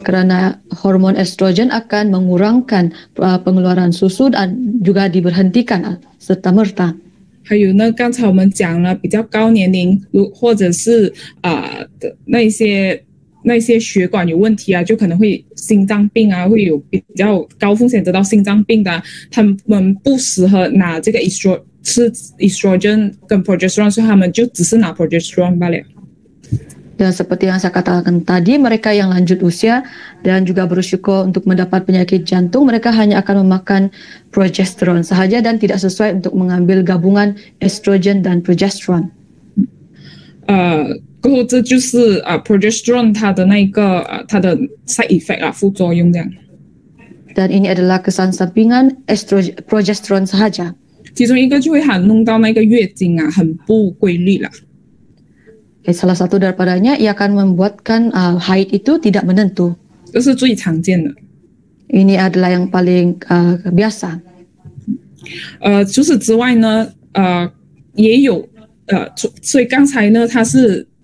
Speaker 2: Karena hormon estrogen akan mengurangkan pengeluaran susu dan juga diberhentikan serta merta.
Speaker 1: 还有呢，刚才我们讲了比较高年龄，或者是那些血管有问题啊，就可能会心脏病啊，会有比较高风险得到心脏病的他们不适合拿这个 estrogen 跟 progesterone， 所以他们就只是拿 progesterone 罢了。
Speaker 2: Dan seperti yang saya katakan tadi, mereka yang lanjut usia dan juga berisiko untuk mendapat penyakit jantung, mereka hanya akan memakan progesteron sahaja dan tidak sesuai untuk mengambil gabungan estrogen dan progesterone.
Speaker 1: 过后这就是progesterone 它的那个它的 side effect 副作用这样。
Speaker 2: Dan ini adalah kesan sampingan progesteron sahaja.
Speaker 1: 其中一个就会弄到那个月经啊很不规律了。
Speaker 2: Salah satu daripadanya ia akan membuatkan haid itu tidak menentu.
Speaker 1: 这是最常见的。
Speaker 2: Ini adalah yang paling biasa.
Speaker 1: 除此之外呢，也有所以刚才呢，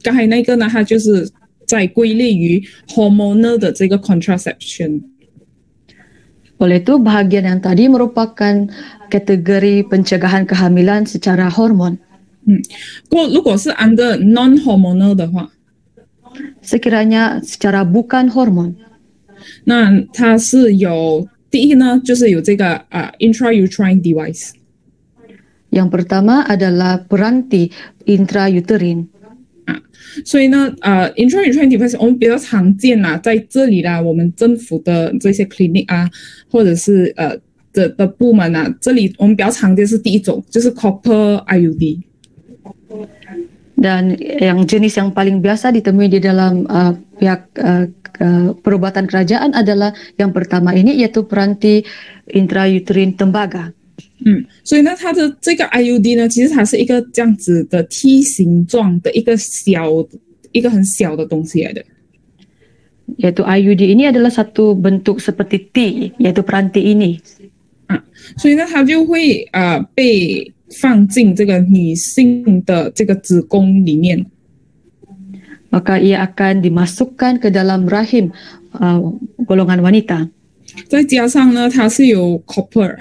Speaker 1: 刚才那个呢，它就是在归类于 hormonal 的这个 contraception。
Speaker 2: Oleh itu bahagian yang tadi merupakan kategori pencegahan kehamilan secara hormon.
Speaker 1: 如果是 under non-hormonal 的话，
Speaker 2: sekiranya secara bukan hormon，
Speaker 1: 那它是有第一呢，就是有这个intrauterine device。
Speaker 2: Yang pertama adalah peranti intrauterin。
Speaker 1: 所以呢intrauterine device 我们比较常见啦，在这里啦，我们政府的这些 clinic 啊，或者是的部门啊，这里我们比较常见是第一种，就是 copper IUD。
Speaker 2: Dan yang jenis yang paling biasa ditemui di dalam pihak perubatan kerajaan adalah yang pertama ini, yaitu peranti intrauterin tembaga.
Speaker 1: 所以呢，它的这个 IUD 呢，其实它是一个这样子的梯形状的一个很小的东西来的。
Speaker 2: Yaitu IUD ini adalah satu bentuk seperti T, yaitu peranti ini.
Speaker 1: 所以呢，它就会被放进这个女性的这个子宫里面。
Speaker 2: Maka ia akan dimasukkan ke dalam rahim golongan wanita.
Speaker 1: 再加上呢，它是有 copper。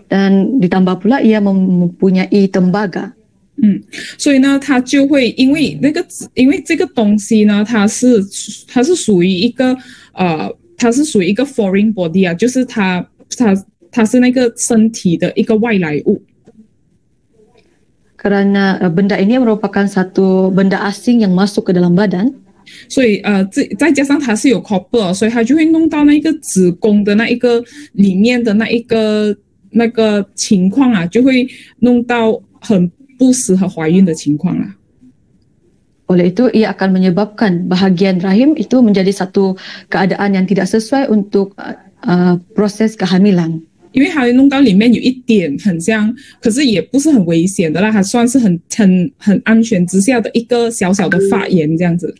Speaker 2: Dan ditambah pula ia mempunyai tembaga.
Speaker 1: 所以呢，它就会因为这个东西呢，它是属于一个foreign body 啊，就是它是那个身体的一个外来物。
Speaker 2: Karena benda ini merupakan satu benda asing yang masuk ke dalam badan.
Speaker 1: 所以再加上它是有 copper， 所以它就会弄到那个子宫的那一个里面的那个情况啊，就会弄到很不适合怀孕的情况啊。
Speaker 2: Oleh itu ia akan menyebabkan bahagian rahim itu menjadi satu keadaan yang tidak sesuai untuk proses kehamilan.
Speaker 1: 因为它会弄到里面有一点很像，可是也不是很危险的啦，它算是很安全之下的一个小小的发炎这样子。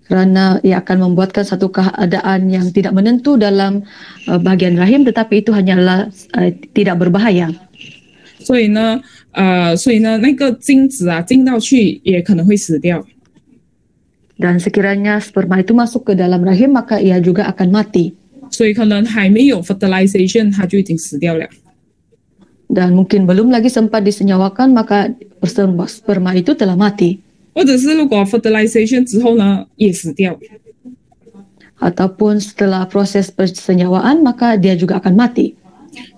Speaker 2: Karena ia akan membuatkan satu keadaan yang tidak menentu dalam bagian rahim, tetapi itu hanyalah tidak berbahaya.
Speaker 1: 所以呢，那个精子啊进到去也可能会死掉。
Speaker 2: Dan sekiranya sperma itu masuk ke dalam rahim, maka ia juga akan mati.
Speaker 1: 所以可能还没有 fertilization， 它就已经死掉了。
Speaker 2: Dan mungkin belum lagi sempat disenyawakan, maka sperma itu telah mati.
Speaker 1: 或者是如果 fertilization 之后呢，也死掉。
Speaker 2: Ataupun setelah proses persenyawaan, maka dia juga akan mati.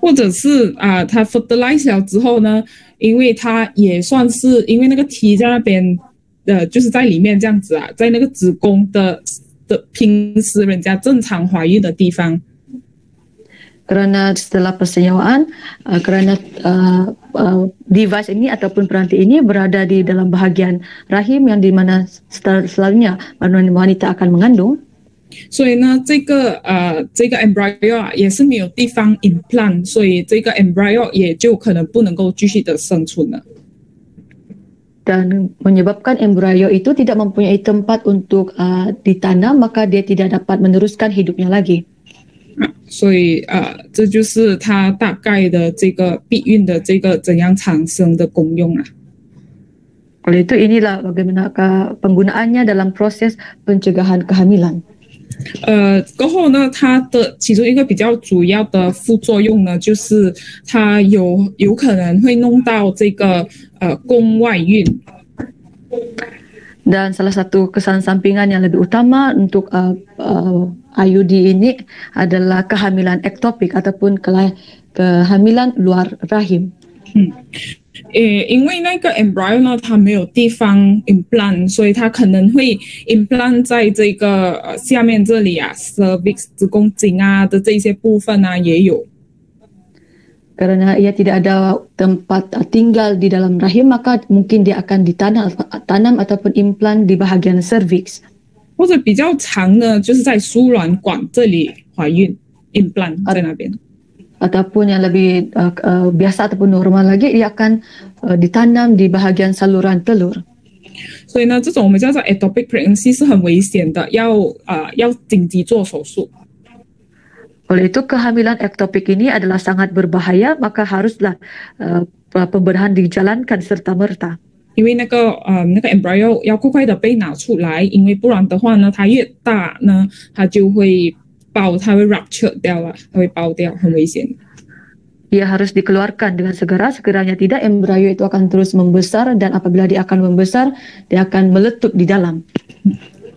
Speaker 1: 或者是它 fertilize 了之后呢，因为它也算是因为那个 T 在那边就是在里面这样子啊，在那个子宫的平时人家正常怀孕的地方。
Speaker 2: Karena setelah persenyawaan, karena device ini ataupun peranti ini berada di dalam bahagian rahim yang dimana selalunya wanita akan mengandung.
Speaker 1: 所以呢，这个 embryo 啊也是没有地方 implant， 所以这个 embryo 也就可能不能够继续的生存了。
Speaker 2: Dan menyebabkan embrio itu tidak mempunyai tempat untuk ditanam, maka dia tidak dapat meneruskan hidupnya lagi.
Speaker 1: 所以这就是它大概的这个避孕的这个怎样产生的功用啊。
Speaker 2: Oleh itu inilah bagaimana penggunaannya dalam proses pencegahan kehamilan.
Speaker 1: 过后呢，它的其中一个比较主要的副作用呢，就是它有可能会弄到这个宫外孕。
Speaker 2: Dan salah satu kesan sampingan yang lebih utama untuk IUD ini adalah kehamilan ektopik ataupun kehamilan luar rahim.
Speaker 1: 因为那个 embryo 呢，它没有地方 implant， 所以它可能会 implant 在这个下面这里啊 ，cervix 子宫颈啊的这些部分啊也有。
Speaker 2: Karena ia tidak ada tempat tinggal di dalam rahim, maka mungkin dia akan ditanam ataupun implant di bahagian cervix.
Speaker 1: 或者比较长的，就是在输卵管这里怀孕 implant 在那边。
Speaker 2: ataupun yang lebih biasa ataupun normal lagi, ia akan ditanam di bahagian saluran telur.
Speaker 1: 所以呢，这种我们叫做 ectopic pregnancy 是很危险的，要紧急做手术。
Speaker 2: Oleh itu kehamilan ektopik ini adalah sangat berbahaya, maka haruslah pemberahan dijalankan serta merta.
Speaker 1: 因为那个 embryo 要快快的被拿出来，因为不然的话呢，它越大呢，它就会爆，它会 rupture 掉了，它会爆掉，很危险。
Speaker 2: Ia harus dikeluarkan dengan segera, sekiranya tidak embrio itu akan terus membesar, dan apabila dia akan membesar, dia akan meletup di dalam.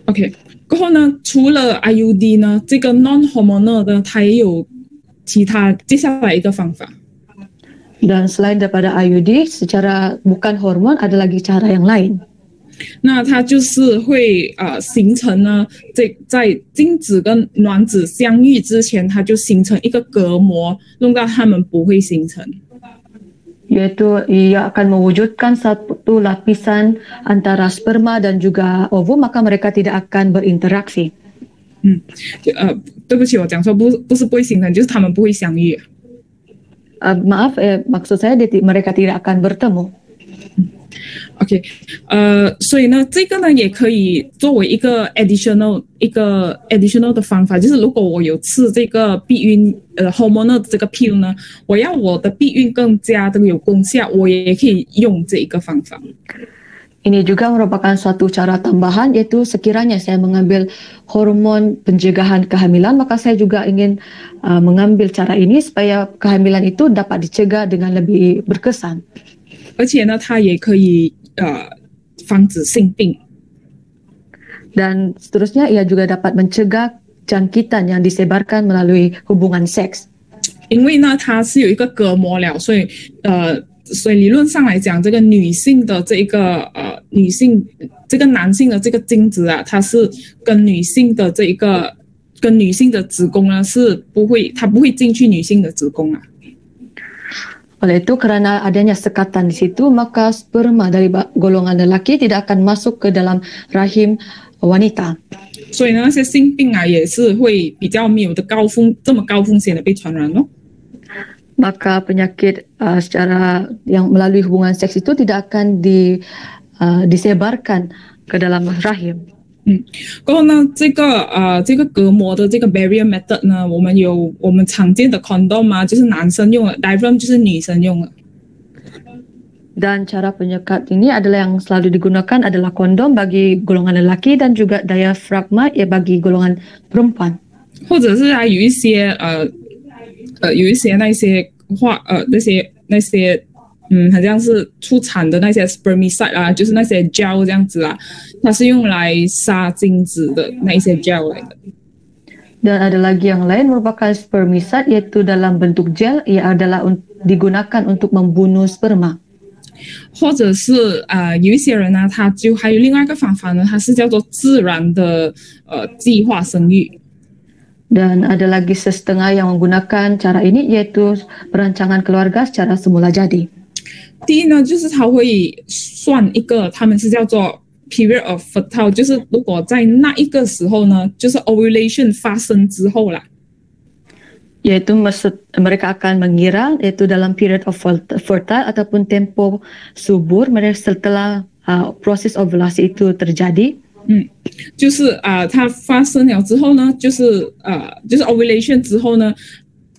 Speaker 1: OK， 过后呢，除了 IUD 呢，这个 non-hormonal 的它也有其他接下来一个方法。
Speaker 2: Dan selain daripada IUD, secara bukan hormon ada lagi cara yang lain.
Speaker 1: 那它就是会形成呢，在精子跟卵子相遇之前，它就形成一个隔膜，弄到它们不会形成。
Speaker 2: Yaitu ia akan mewujudkan satu lapisan antara sperma dan juga ovum, maka mereka tidak akan berinteraksi.
Speaker 1: 对不起，我讲错，不是不会形成，就是它们不会相遇。
Speaker 2: Maaf, maksud saya mereka tidak akan bertemu.
Speaker 1: OK， 所以呢，这个呢也可以作为一个 additional 的方法，就是如果我有吃这个避孕hormonal 这个 pill 呢，我要我的避孕更加的有功效，我也可以用这一个方法。
Speaker 2: Ini juga merupakan suatu cara tambahan, yaitu sekiranya saya mengambil hormon pencegahan kehamilan, maka saya juga ingin mengambil cara ini supaya kehamilan itu dapat dicegah dengan lebih berkesan.
Speaker 1: 而且呢，它也可以防止性病。
Speaker 2: Dan seterusnya ia juga dapat mencegah jangkitan yang disebarkan melalui hubungan seks.
Speaker 1: 因为呢，它是有一个隔膜了，所以理论上来讲，这个女性的这个男性的这个精子啊，它是跟女性的子宫呢它不会进去女性的子宫啊。
Speaker 2: Oleh itu karena adanya sekatan di situ, maka sperma dari golongan lelaki tidak akan masuk ke dalam rahim wanita.
Speaker 1: 所以呢，那些性病啊也是会比较没有这么高风险的被传染咯。
Speaker 2: Maka penyakit secara yang melalui hubungan seks itu tidak akan disebarkan ke dalam rahim.
Speaker 1: 过后呢，这个隔膜的这个 barrier method 呢，我们常见的 condom 啊，就是男生用的 diaphragm 就是女生用的。
Speaker 2: Dan cara penyekat ini adalah yang selalu digunakan adalah kondom bagi golongan lelaki dan juga diafragma bagi golongan perempuan.
Speaker 1: 或者是有一些那些好像是出产的那些 spermicide 啊，就是那些 gel 这样子啊，它是用来杀精子的那一些 gel 来的。
Speaker 2: Dan ada lagi yang lain merupakan spermicide, yaitu dalam bentuk gel, ia adalah digunakan untuk membunuh sperma.
Speaker 1: 或者是有一些人呢，他就还有另外一个方法呢，它是叫做自然的计划生育。
Speaker 2: Dan ada lagi setengah yang menggunakan cara ini, yaitu perancangan keluarga secara semula jadi.
Speaker 1: 第一呢，就是他会算一个，他们是叫做 period of fertile， 就是如果在那一个时候呢，就是 ovulation 发生之后啦。
Speaker 2: Yaitu mereka akan mengira, yaitu dalam period of fertile ataupun tempo subur, mereka setelah proses ovulasi itu terjadi.
Speaker 1: 就是它发生了之后呢，就是 ovulation 之后呢，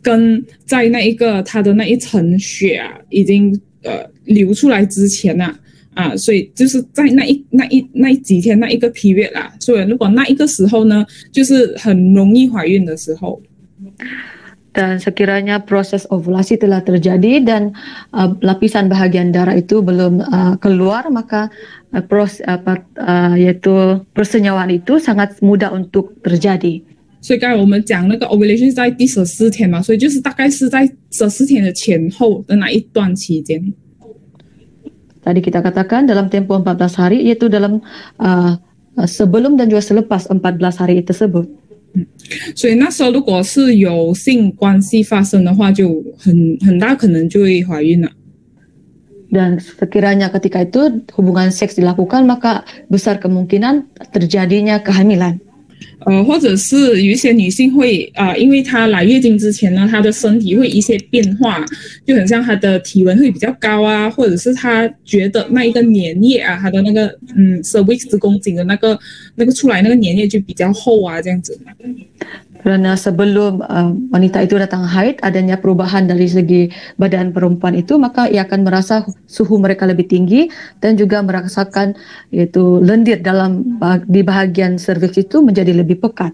Speaker 1: 跟在那一个它的那一层血啊，已经流出来之前呐，所以就是在那几天那一个 period 啦，所以如果那一个时候呢，就是很容易怀孕的时候。
Speaker 2: Dan sekiranya proses ovulasi telah terjadi dan lapisan bahagian darah itu belum keluar, maka yaitu persenyawaan itu sangat mudah untuk terjadi.
Speaker 1: 所以刚才我们讲那个 ovulation 是在第14天嘛，所以就是大概是在14天的前后的那一段期间。
Speaker 2: Tadi kita katakan dalam tempo 14 hari, yaitu dalam sebelum dan juga selepas 14 hari tersebut.
Speaker 1: 所以那时候如果是有性关系发生的话，就很大可能就会怀孕了。
Speaker 2: Dan sekiranya ketika itu hubungan seks dilakukan, maka besar kemungkinan terjadinya kehamilan.
Speaker 1: 或者是有一些女性会因为她来月经之前呢，她的身体会一些变化，就很像她的体温会比较高啊，或者是她觉得那一个粘液啊，她的那个cervix 子宫颈的那个出来那个粘液就比较厚啊，这样子。
Speaker 2: Karena sebelum wanita itu datang haid, adanya perubahan dari segi badan perempuan itu, maka ia akan merasa suhu mereka lebih tinggi dan juga merasakan yaitu lendir di bahagian serviks itu menjadi lebih pekat.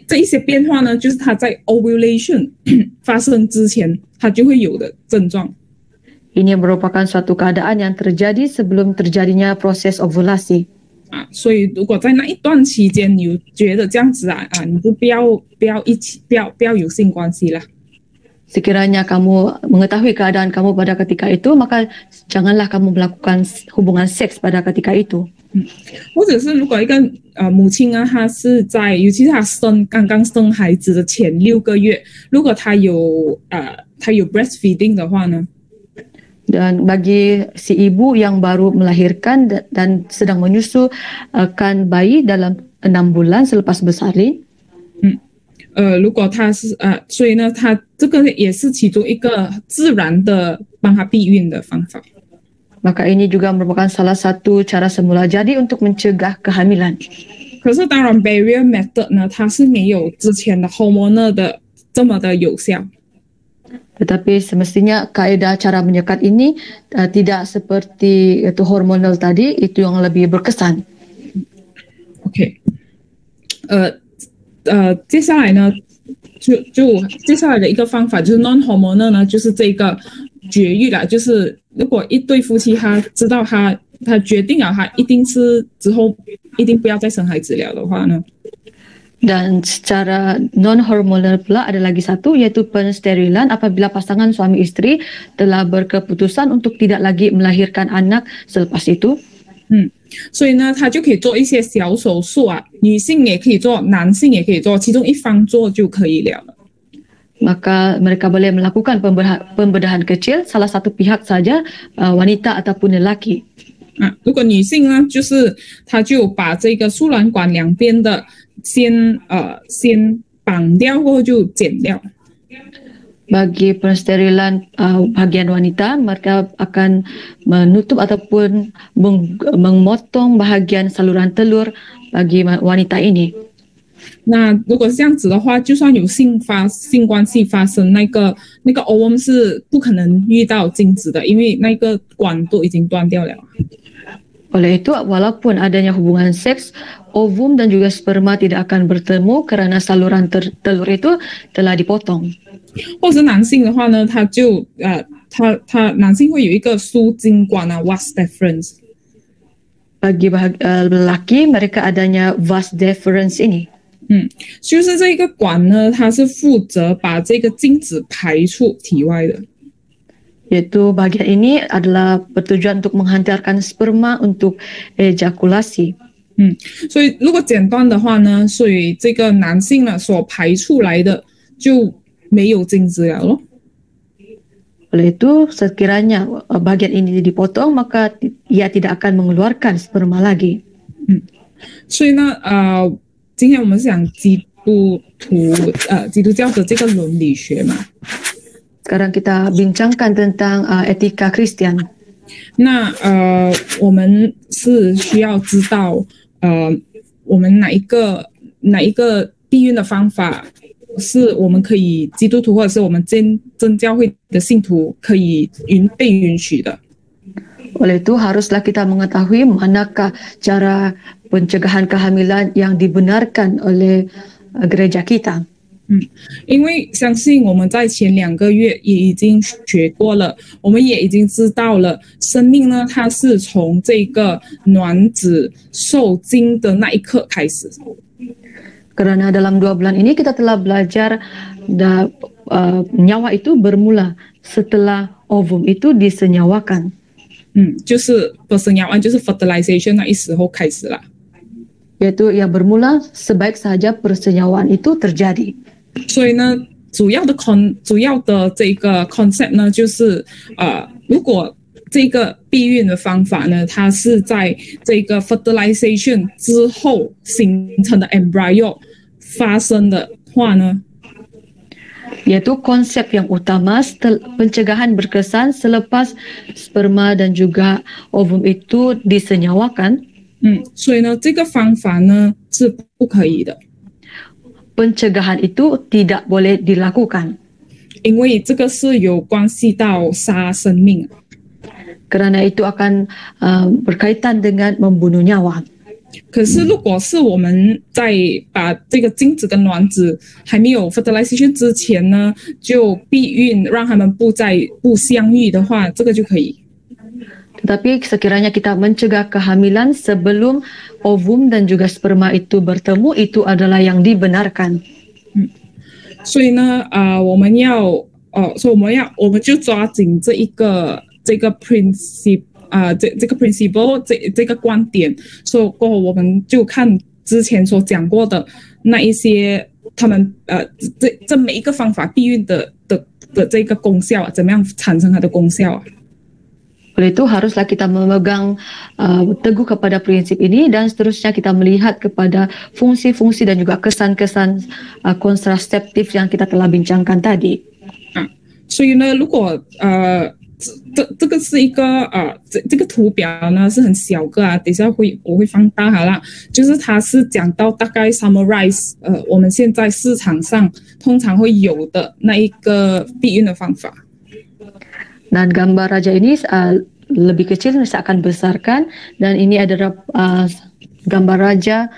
Speaker 1: 这一些变化呢，就是它在 ovulation 发生之前，它就会有的症状。
Speaker 2: Ini merupakan suatu keadaan yang terjadi sebelum terjadinya proses ovulasi.
Speaker 1: 所以如果在那一段期间你觉得这样子你就不要有性关系了。
Speaker 2: Sekiranya kamu mengetahui keadaan kamu pada ketika itu, maka janganlah kamu melakukan hubungan seks pada ketika itu.
Speaker 1: 或者是如果一个母亲啊，她是在尤其是她刚刚生孩子的前6个月，如果她有 breastfeeding 的话呢？
Speaker 2: Dan bagi si ibu yang baru melahirkan dan sedang menyusukan bayi dalam 6 bulan selepas bersalin,
Speaker 1: 如果他是所以呢，他这个也是其中一个自然的帮他避孕的方法。
Speaker 2: maka ini juga merupakan salah satu cara semula jadi untuk mencegah kehamilan.
Speaker 1: 可是当然 barrier method 呢，它是没有之前的 hormonal 的这么的有效。
Speaker 2: Tetapi semestinya kaedah cara menyekat ini tidak seperti itu hormonal tadi, itu yang lebih berkesan.
Speaker 1: OK， 接下来呢，就接下来的一个方法就是 non-hormonal 呢，就是这个绝育啦，就是如果一对夫妻他知道他决定了他一定是之后一定不要再生孩子了的话呢。
Speaker 2: Dan secara non-hormonal pula ada lagi satu, yaitu pensterilan apabila pasangan suami istri telah berkeputusan untuk tidak lagi melahirkan anak selepas itu.
Speaker 1: 所以呢，他就可以做一些小手术啊，女性也可以做，男性也可以做，其中一方做就可以了。
Speaker 2: Maka mereka boleh melakukan pembedahan kecil, salah satu pihak saja, wanita ataupun lelaki.
Speaker 1: 如果女性呢，就是她就把这个输卵管两边的先绑掉，过后就剪掉。
Speaker 2: Bagi pensterilan bagian wanita, mereka akan menutup ataupun memotong bahagian saluran telur bagi wanita ini.
Speaker 1: 那如果是这样子的话，就算有性关系发生，那个 ovum 是不可能遇到精子的，因为那个管都已经断掉了。
Speaker 2: Oleh itu, walaupun adanya hubungan seks, ovum dan juga sperma tidak akan bertemu karena saluran telur itu telah dipotong.
Speaker 1: 或者男性的话呢，他就男性会有一个输精管啊 vas deferens。
Speaker 2: Bagi lelaki, mereka adanya vas deferens ini.
Speaker 1: 就是这个管呢，它是负责把这个精子排出体外的。
Speaker 2: Yaitu bagian ini adalah bertujuan untuk menghantarkan sperma untuk ejakulasi.
Speaker 1: 所以如果剪断的话呢，所以这个男性呢所排出来的就没有精子了咯。
Speaker 2: Oleh itu, sekiranya bagian ini dipotong, maka ia tidak akan mengeluarkan sperma lagi.
Speaker 1: 所以呢，今天我们是讲基督教的这个伦理学嘛。
Speaker 2: Sekarang kita bincangkan tentang etika Kristen.
Speaker 1: 那我们是需要知道我们哪一个避孕的方法是我们可以基督徒或者是我们真教会的信徒可以被允许的。
Speaker 2: Oleh itu haruslah kita mengetahui manakah cara pencegahan kehamilan yang dibenarkan oleh gereja kita.
Speaker 1: 因为相信我们在前2个月也已经学过了，我们也已经知道了，生命呢，它是从这个卵子受精的那一刻开始。
Speaker 2: Karena dalam 2 bulan ini kita telah belajar nyawa itu bermula setelah ovum itu disenyawakan.
Speaker 1: 就是persenyawan，就是 fertilization 那一时候开始了。
Speaker 2: Yaitu yang bermula sebaik saja persenyawaan itu terjadi.
Speaker 1: 所以呢，主要的这个 concept 呢，就是如果这个避孕的方法呢，它是在这个 fertilization 之后形成的 embryo 发生的话呢，
Speaker 2: yaitu konsep yang utama pencegahan berkesan selepas sperma dan juga ovum itu disenyawakan.
Speaker 1: 所以呢，这个方法呢是不可以的。
Speaker 2: Pencegahan itu tidak boleh dilakukan.
Speaker 1: 因为这个是有关系到杀生命。
Speaker 2: Kerana itu akan berkaitan dengan membunuh nyawa.
Speaker 1: 可是如果是我们在把这个精子跟卵子还没有 fertilization 之前呢，就避孕让他们不相遇的话，这个就可以。
Speaker 2: Tetapi sekiranya kita mencegah kehamilan sebelum ovum dan juga sperma itu bertemu, itu adalah yang dibenarkan.
Speaker 1: 所以呢，我们就抓紧这个 principle 这个观点，所以过后我们就看之前所讲过的那一些他们这每一个方法避孕的这个功效，怎么样产生它的功效啊？
Speaker 2: Oleh itu haruslah kita memegang teguh kepada prinsip ini dan seterusnya kita melihat kepada fungsi-fungsi dan juga kesan-kesan kontraseptif yang kita telah bincangkan tadi.
Speaker 1: 所以呢，如果这个是一个这个图表呢是很小个啊，等一下我会放大好了。就是它是讲到大概 summarize 我们现在市场上通常会有的那一个避孕的方法。
Speaker 2: Dan gambar raja ini lebih kecil, saya akan besarkan. Dan ini adalah gambar raja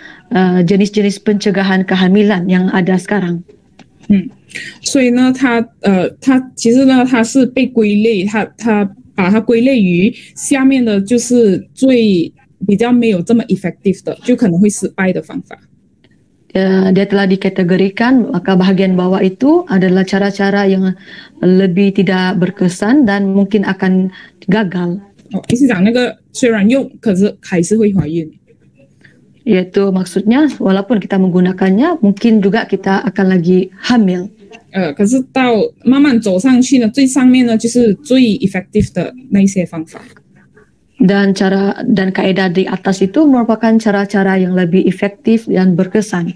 Speaker 2: jenis-jenis pencegahan kehamilan yang ada sekarang.
Speaker 1: 所以呢，它其实呢，它是被归类，它把它归类于下面的就是比较没有这么 effective 的，就可能会失败的方法。
Speaker 2: Dia telah dikategorikan, maka bahagian bawah itu adalah cara-cara yang lebih tidak berkesan dan mungkin akan gagal.
Speaker 1: 意思讲那个虽然用，可是还是会怀孕。
Speaker 2: Yaitu maksudnya walaupun kita menggunakannya, mungkin juga kita akan lagi hamil.
Speaker 1: 可是到慢慢走上去呢，最上面呢就是最 effective 的那一些方法。
Speaker 2: Dan kaedah di atas itu merupakan cara-cara yang lebih efektif dan berkesan.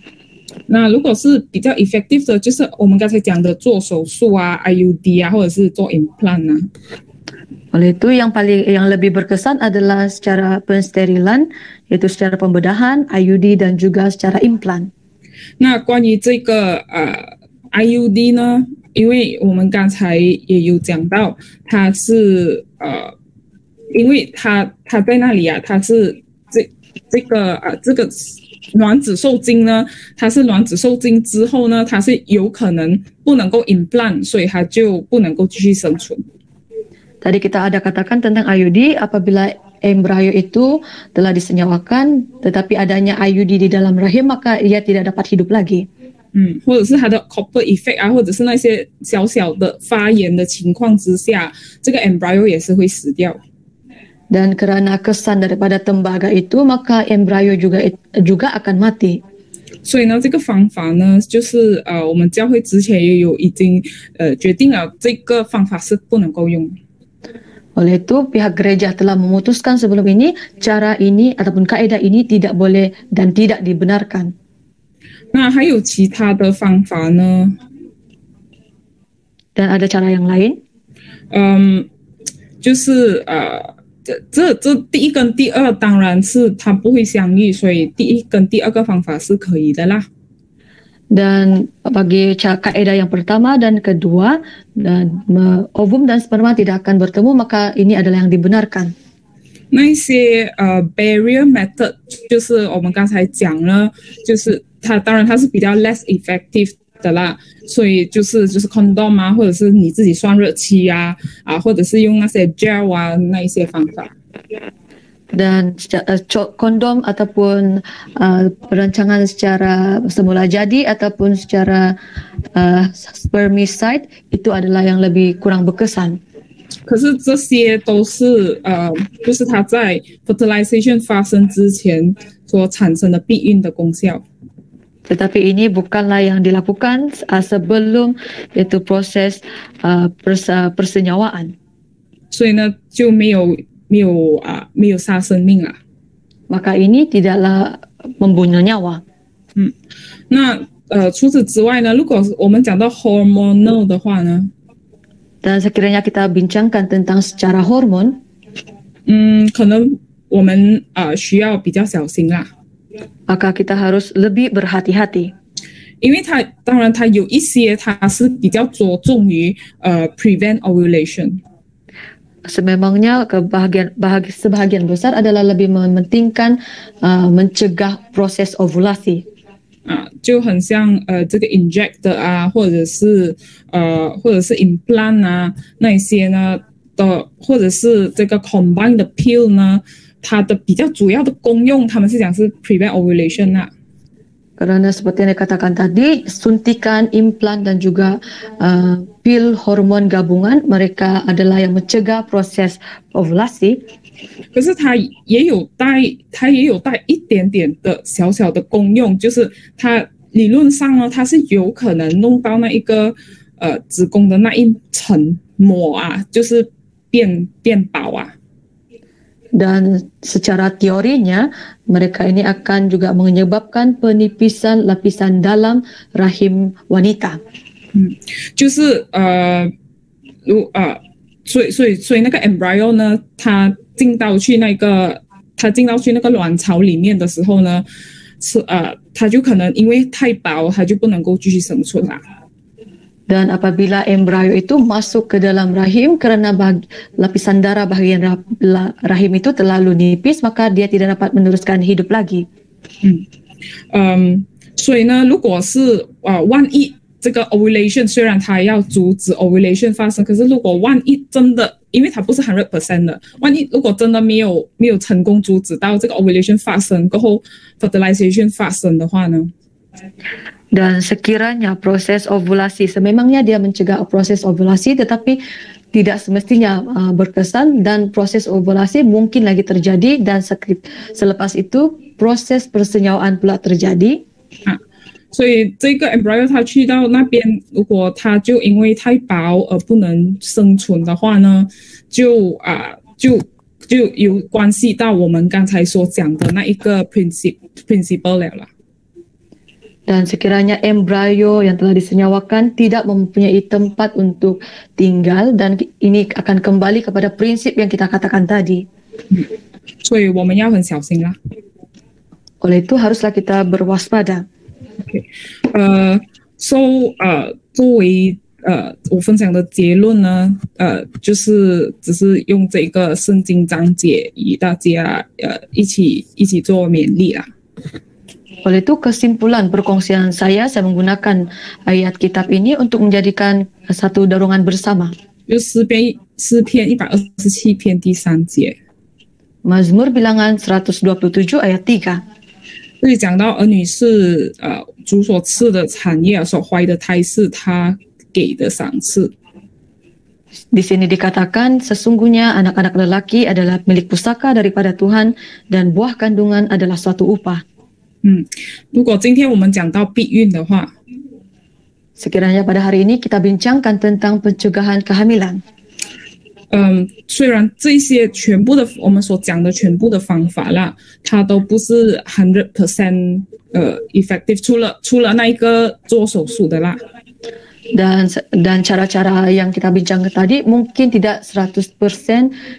Speaker 1: 那如果是比较 effective 的，就是我们刚才讲的做手术啊 ，IUD 啊，或者是做 implant 啊。
Speaker 2: Oleh itu yang lebih berkesan adalah secara pensterilan, yaitu secara pembedahan, IUD dan juga secara implant.
Speaker 1: 那关于这个IUD 呢，因为我们刚才也有讲到，它是因为它在那里啊，它是这个卵子受精呢，它是卵子受精之后呢，它是有可能不能够 implant， 所以它就不能够继续生存。
Speaker 2: Tadi kita ada katakan tentang IUD apabila embrio itu telah disenyawakan, tetapi adanya IUD di dalam rahim maka ia tidak dapat hidup lagi.
Speaker 1: 或者是它的 Cooper effect 啊，或者是那些小小的发炎的情况之下，这个 embryo 也是会死掉。
Speaker 2: Dan karena kesan daripada tembaga itu, maka embrio juga akan mati.
Speaker 1: 所以呢，这个方法呢，就是我们教会之前也有已经决定了，这个方法是不能够用。
Speaker 2: Oleh itu, pihak gereja telah memutuskan sebelum ini, cara ini ataupun kaedah ini tidak boleh dan tidak dibenarkan.
Speaker 1: 那还有其他的方法呢？
Speaker 2: Dan ada cara yang lain?
Speaker 1: 就是这第一跟第二当然是它不会相遇，所以第一跟第二个方法是可以的啦。
Speaker 2: Dan bagi kaedah yang pertama dan kedua, dan ovum dan sperma tidak akan bertemu, maka ini adalah yang dibenarkan.
Speaker 1: 那一些barrier method 就是我们刚才讲了，就是当然它是比较 less effective 的啦，所以就是 condom 啊，或者是你自己算热期啊，或者是用那些 gel 啊那一些方法。
Speaker 2: Dan kondom ataupun perancangan secara semula jadi ataupun secara spermicide itu adalah yang lebih kurang berkesan.
Speaker 1: 可是这些都是就是它在 fertilization 发生之前所产生的避孕的功效。
Speaker 2: Tetapi ini bukanlah yang dilakukan sebelum yaitu proses persenyawaan.
Speaker 1: 所以呢就没有杀生命了。
Speaker 2: maka ini tidaklah membunuh nyawa.
Speaker 1: 那除此之外呢，如果我们讲到 hormonal 的话呢，
Speaker 2: Dan sekiranya kita bincangkan tentang secara hormon,
Speaker 1: 可能我们需要比较小心啦，
Speaker 2: maka kita harus lebih berhati-hati.
Speaker 1: 因为当然它有一些它是比较着重于prevent ovulation。
Speaker 2: Sememangnya sebahagian besar adalah lebih mementingkan mencegah proses ovulasi.
Speaker 1: 就很像这个 inject 或者是 implant 那一些呢的，或者是这个 combined 的 pill 呢，它的比较主要的功用，他们是讲是 prevent ovulation
Speaker 2: Karena seperti yang dikatakan tadi, suntikan, implan dan juga pil hormon gabungan, mereka adalah yang mencegah proses ovulasi.
Speaker 1: 可是它也有带一点点的小小的功用，就是它理论上呢，它是有可能弄到那一个子宫的那一层膜就是变薄
Speaker 2: Dan secara teorinya, mereka ini akan juga menyebabkan penipisan lapisan dalam rahim wanita.
Speaker 1: 就是所以那个 embryo 呢，它进到去那个卵巢里面的时候呢，它就可能因为太薄，它就不能够继续生存啦。
Speaker 2: Dan apabila embrio itu masuk ke dalam rahim karena lapisan darah bagian rahim itu terlalu nipis, maka dia tidak dapat meneruskan hidup lagi.
Speaker 1: 所以呢，如果是万一这个 ovulation 虽然它要阻止 ovulation 发生，可是如果万一真的，因为它不是 100% 的，万一如果真的没有成功阻止到这个 ovulation 发生过后 fertilization 发生的话呢？
Speaker 2: Dan sekiranya proses ovulasi, sememangnya dia mencegah proses ovulasi, tetapi tidak semestinya berkesan, dan proses ovulasi mungkin lagi terjadi, dan selepas itu proses persenyawaan pula terjadi.
Speaker 1: 所以这个 embryo 它去到那边，如果它就因为太薄而不能生存的话呢，就有关系到我们刚才所讲的那一个 principle 了。
Speaker 2: Dan sekiranya embrio yang telah disenyawakan tidak mempunyai tempat untuk tinggal, dan ini akan kembali kepada prinsip yang kita katakan tadi.
Speaker 1: 所以我们要很小心啦。
Speaker 2: Oleh itu haruslah kita berwaspada.
Speaker 1: So 作为我分享的结论呢，就是只是用这个圣经章节与大家一起做勉励啦。
Speaker 2: Oleh itu kesimpulan perkongsian saya menggunakan ayat kitab ini untuk menjadikan satu dorongan bersama.
Speaker 1: 就诗篇127篇第3节。
Speaker 2: Mazmur bilangan 127 ayat 3.
Speaker 1: 这里讲到儿女是主所赐的产业，所怀的胎是他给的赏赐。
Speaker 2: Di sini dikatakan sesungguhnya anak-anak lelaki adalah milik pusaka daripada Tuhan, dan buah kandungan adalah suatu upah.
Speaker 1: 如果今天我们讲到避孕的话，
Speaker 2: sekiranya pada hari ini kita bincangkan tentang pencegahan kehamilan.
Speaker 1: 虽然这些全部的我们所讲的全部的方法啦，它都不是 100% effective， 除了那一个做手术的啦。
Speaker 2: Dan cara-cara yang kita bincangkan tadi mungkin tidak 100%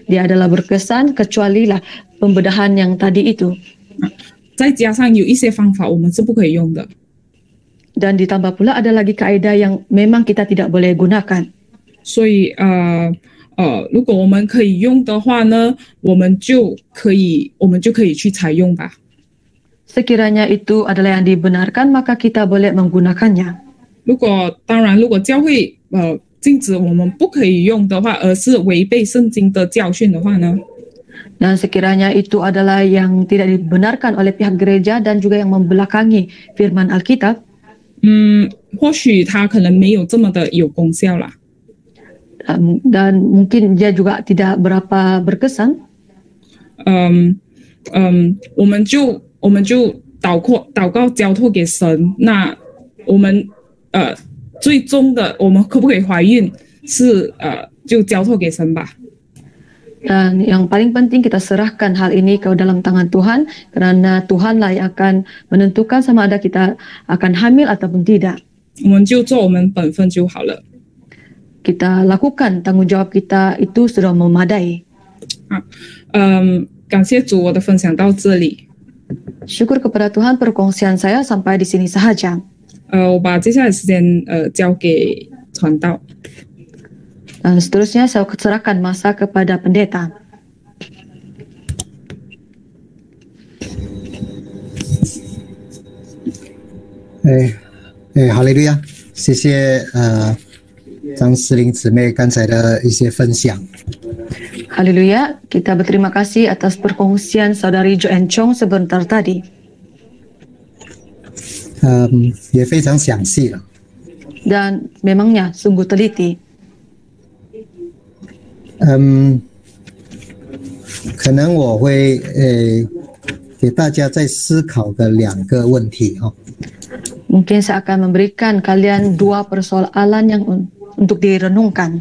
Speaker 2: dia adalah berkesan, kecuali lah pembedahan yang tadi itu.
Speaker 1: 再加上有一些方法我们是不可以用的。
Speaker 2: Dan ditambah pula ada lagi kaidah yang memang kita tidak boleh gunakan.
Speaker 1: 所以如果我们可以用的话呢，我们就可以去采用吧。
Speaker 2: Sekiranya itu adalah yang dibenarkan, maka kita boleh menggunakannya.
Speaker 1: 当然如果教会禁止我们不可以用的话，而是违背圣经的教训的话呢？
Speaker 2: Dan sekiranya itu adalah yang tidak dibenarkan oleh pihak gereja dan juga yang membelakangi firman Alkitab,
Speaker 1: 或许它可能没有这么的有功效啦。
Speaker 2: dan mungkin dia juga tidak berapa berkesan.
Speaker 1: 我们就祷告交托给神。那我们最终的我们可不可以怀孕是就交托给神吧。
Speaker 2: Dan yang paling penting kita serahkan hal ini ke dalam tangan Tuhan, karena Tuhanlah yang akan menentukan sama ada kita akan hamil ataupun tidak.
Speaker 1: 我们就做我们本分就好了。
Speaker 2: Kita lakukan tanggung jawab kita itu sudah memadai.
Speaker 1: 感谢主，我的分享到这里。
Speaker 2: Syukur kepada Tuhan, perkongsian saya sampai di sini sahaja.
Speaker 1: 我把接下来的时间交给传道。
Speaker 2: Dan seterusnya saya serahkan masa kepada pendeta.
Speaker 3: Haleluya，谢谢张思玲姊妹刚才的一些分享。
Speaker 2: Haleluya, kita berterima kasih atas perkongsian saudari Joanne Chong sebentar tadi.
Speaker 3: 也非常详细了。
Speaker 2: Dan memangnya sungguh teliti.
Speaker 3: 可能我会给大家再思考的2个问题哈。
Speaker 2: Mungkin saya akan memberikan kalian 2 persoalan yang untuk direnungkan.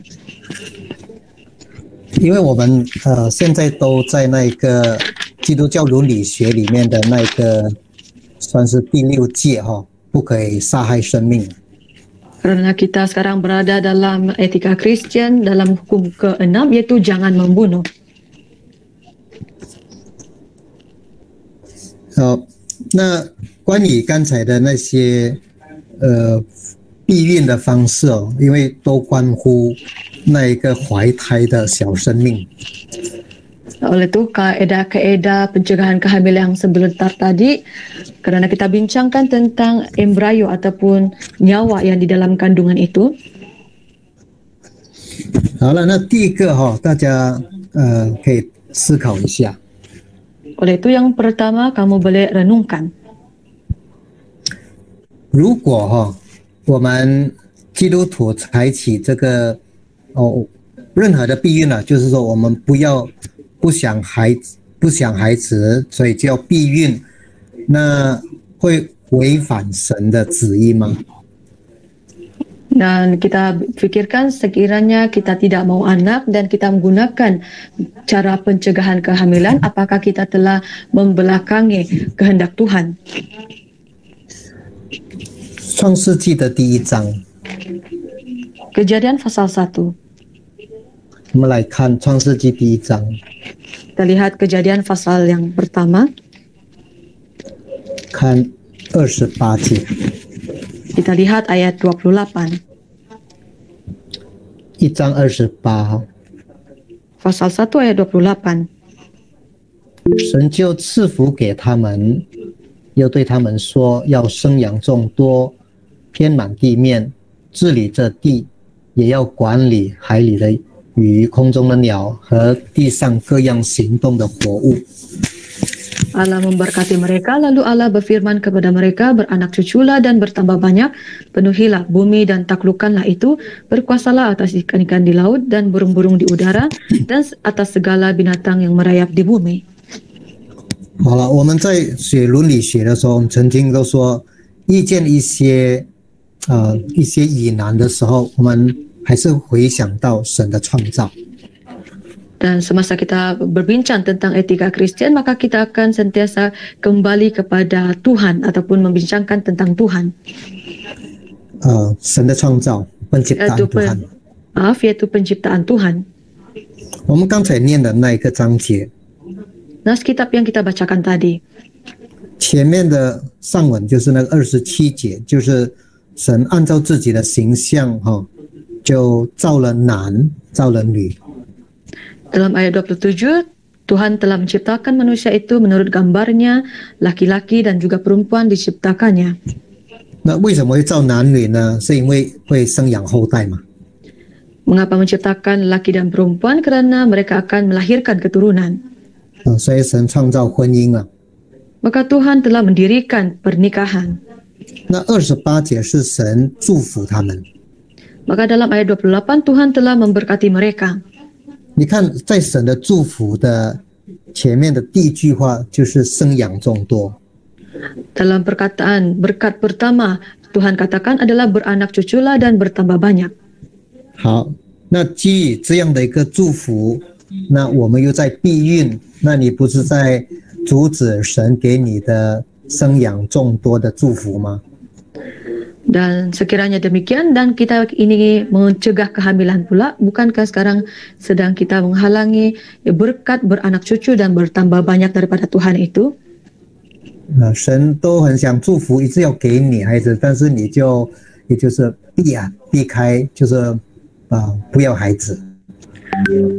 Speaker 3: 因为我们现在都在那个基督教伦理学里面的那个算是第6诫哈，不可以杀害生命。
Speaker 2: Karena kita sekarang berada dalam etika Kristen dalam hukum ke-6 yaitu jangan membunuh.
Speaker 3: 那关于刚才的那些避孕的方式哦，因为都关乎那一个怀胎的小生命。
Speaker 2: Oleh itu kaedah-kaedah pencegahan kehamilan yang sebentar tadi, karena kita bincangkan tentang embrio ataupun nyawa yang di dalam kandungan itu.
Speaker 3: 好了，那第一个哈，大家可以思考一下。
Speaker 2: Oleh itu yang pertama kamu boleh renungkan.
Speaker 3: 如果哈，我们基督徒采取这个任何的避孕呢，就是说我们不想孩子，所以就要避孕，那会违反神的旨意吗？
Speaker 2: Dan kita pikirkan sekiranya kita tidak mau anak dan kita menggunakan cara pencegahan kehamilan, apakah kita telah membelakangi kehendak Tuhan?
Speaker 3: 创世纪的第1章，
Speaker 2: Kejadian pasal 1.
Speaker 3: 我们来看创世纪第1章，
Speaker 2: Kita lihat kejadian pasal yang pertama,
Speaker 3: 看28节。
Speaker 2: kita lihat ayat 28.
Speaker 3: 1章28，
Speaker 2: Pasal 1 ayat 28.
Speaker 3: 神就赐福给他们，又对他们说，要生养众多，遍满地面，治理这地，也要管理海里的鱼、空中的鸟和地上各样行动的活物。
Speaker 2: Allah memberkati mereka, lalu Allah berfirman kepada mereka, beranak cuculah dan bertambah banyak, penuhilah bumi dan taklukkanlah itu, berkuasalah atas ikan-ikan di laut dan burung-burung di udara, dan atas segala binatang yang merayap di bumi.
Speaker 3: 好了，我们在学伦理学的时候，曾经都说，遇见一些疑难的时候，我们还是回想到神的创造。
Speaker 2: Dan semasa kita berbincang tentang etika Kristen, maka kita akan sentiasa kembali kepada Tuhan ataupun membincangkan tentang Tuhan.
Speaker 3: 神的创造，penciptaan Tuhan。
Speaker 2: yaitu penciptaan Tuhan.
Speaker 3: 我们刚才念的那一个章节，
Speaker 2: Nas kitab yang kita bacakan tadi.
Speaker 3: 前面的上文就是那个27节，就是神按照自己的形象就造了男，造了女。
Speaker 2: Dalam ayat 27, Tuhan telah menciptakan manusia itu menurut gambarnya, laki-laki dan juga perempuan diciptakannya.
Speaker 3: 那为什么会造男女呢？是因为会生养后代嘛。
Speaker 2: Mengapa menciptakan laki dan perempuan? Karena mereka akan melahirkan keturunan.
Speaker 3: 所以神创造婚姻了。
Speaker 2: Maka Tuhan telah mendirikan pernikahan.
Speaker 3: 那28节是神祝福他们。
Speaker 2: Maka dalam ayat 28 Tuhan telah memberkati mereka.
Speaker 3: 你看，在神的祝福的前面的第一句话就是生养众多。
Speaker 2: Dalam perkataan berkat pertama, Tuhan katakan adalah beranak cuculah dan bertambah banyak.
Speaker 3: 好，那基于这样的一个祝福，那我们又在避孕，那你不是在阻止神给你的生养众多的祝福吗？
Speaker 2: Dan sekiranya demikian dan kita ini mencegah kehamilan pula, bukankah sekarang sedang kita menghalangi berkat beranak cucu dan bertambah banyak daripada Tuhan itu?
Speaker 3: 神都很想祝福，一直要给你孩子，但是你就是避开，就是不要孩子。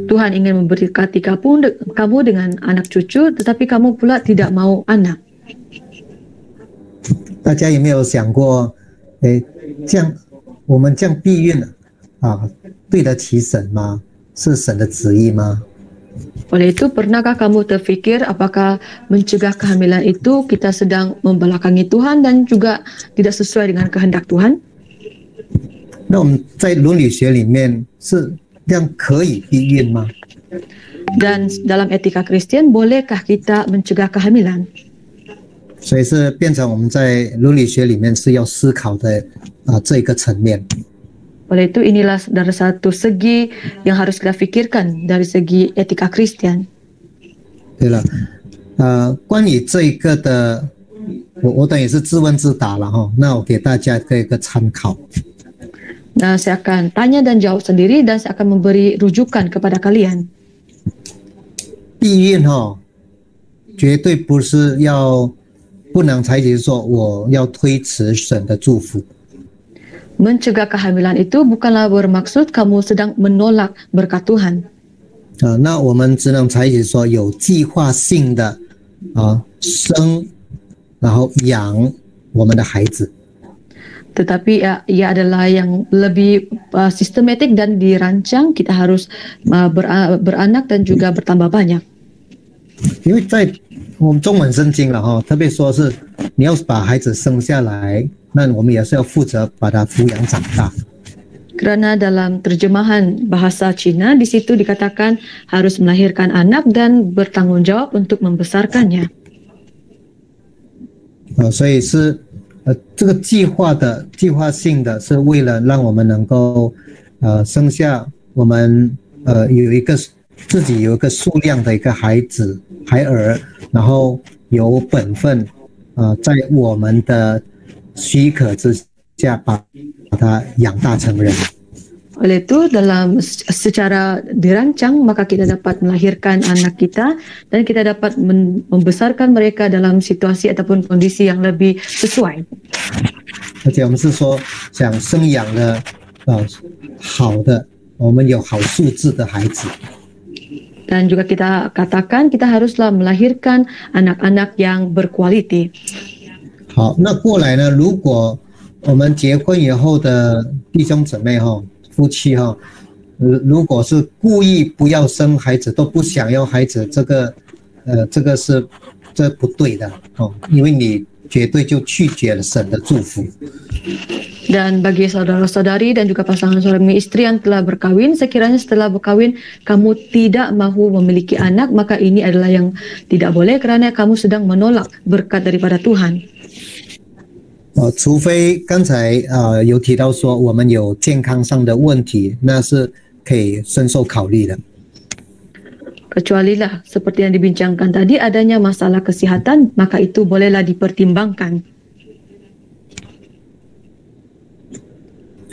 Speaker 2: Tuhan ingin memberkati kamu dengan anak cucu, tetapi kamu pula tidak mau anak.
Speaker 3: 大家有没有想过，这样我们这样避孕对得起神吗？是神的旨意吗？
Speaker 2: Oleh itu, pernahkah kamu terfikir apakah mencegah kehamilan itu kita sedang membelakangi Tuhan dan juga tidak sesuai dengan kehendak Tuhan?
Speaker 3: 那我们在伦理学里面是这样可以避孕吗？
Speaker 2: Dan dalam etika Kristen, bolehkah kita mencegah kehamilan?
Speaker 3: 所以是变成我们在伦理学里面是要思考的这一个层面。
Speaker 2: Oleh itu, inilah dari satu segi yang harus kita pikirkan dari segi etika Kristen.
Speaker 3: 对了，关于这一个的，我等于是自问自答了哈。那我给大家一个参考。
Speaker 2: Nah, saya akan tanya dan jawab sendiri dan saya akan memberi rujukan kepada kalian.
Speaker 3: 避孕绝对不是不能采取说我要推迟神的祝福。
Speaker 2: Mencegah kehamilan itu bukanlah bermaksud kamu sedang menolak berkat Tuhan.
Speaker 3: 那我们只能采取说有计划性的生，然后养我们的孩子。
Speaker 2: Tetapi ia adalah yang lebih sistematik dan dirancang, kita harus beranak dan juga bertambah banyak.
Speaker 3: 因为在我们中文圣经了特别说是你要把孩子生下来，那我们也是要负责把他抚养长大。
Speaker 2: Karena dalam terjemahan bahasa Cina di situ dikatakan harus melahirkan anak dan bertanggung jawab untuk membesarkannya.
Speaker 3: 所以是这个计划性的是为了让我们能够生下我们自己有一个数量的一个孩儿，然后有本分在我们的许可之下把他养大成人。
Speaker 2: Oleh itu, secara dirancang maka kita dapat melahirkan anak kita dan kita dapat membesarkan mereka dalam situasi ataupun kondisi yang lebih sesuai.
Speaker 3: 而且我们是说想生养的好的，我们有好素质的孩子。
Speaker 2: Dan juga kita katakan kita haruslah melahirkan anak-anak yang berkualiti.
Speaker 3: 好，那过来呢？如果我们结婚以后的弟兄姊妹夫妻如果是故意不要生孩子，都不想要孩子，这个是不对的因为你绝对就拒绝了神的祝福。
Speaker 2: Dan bagi saudara-saudari dan juga pasangan suami istri yang telah berkawin, sekiranya setelah berkawin kamu tidak mahu memiliki anak, maka ini adalah yang tidak boleh karena kamu sedang menolak berkat daripada Tuhan.
Speaker 3: 除非刚才有提到说我们有健康上的问题，那是可以深受考虑的。
Speaker 2: Kecualilah seperti yang dibincangkan tadi adanya masalah kesehatan, maka itu bolehlah dipertimbangkan.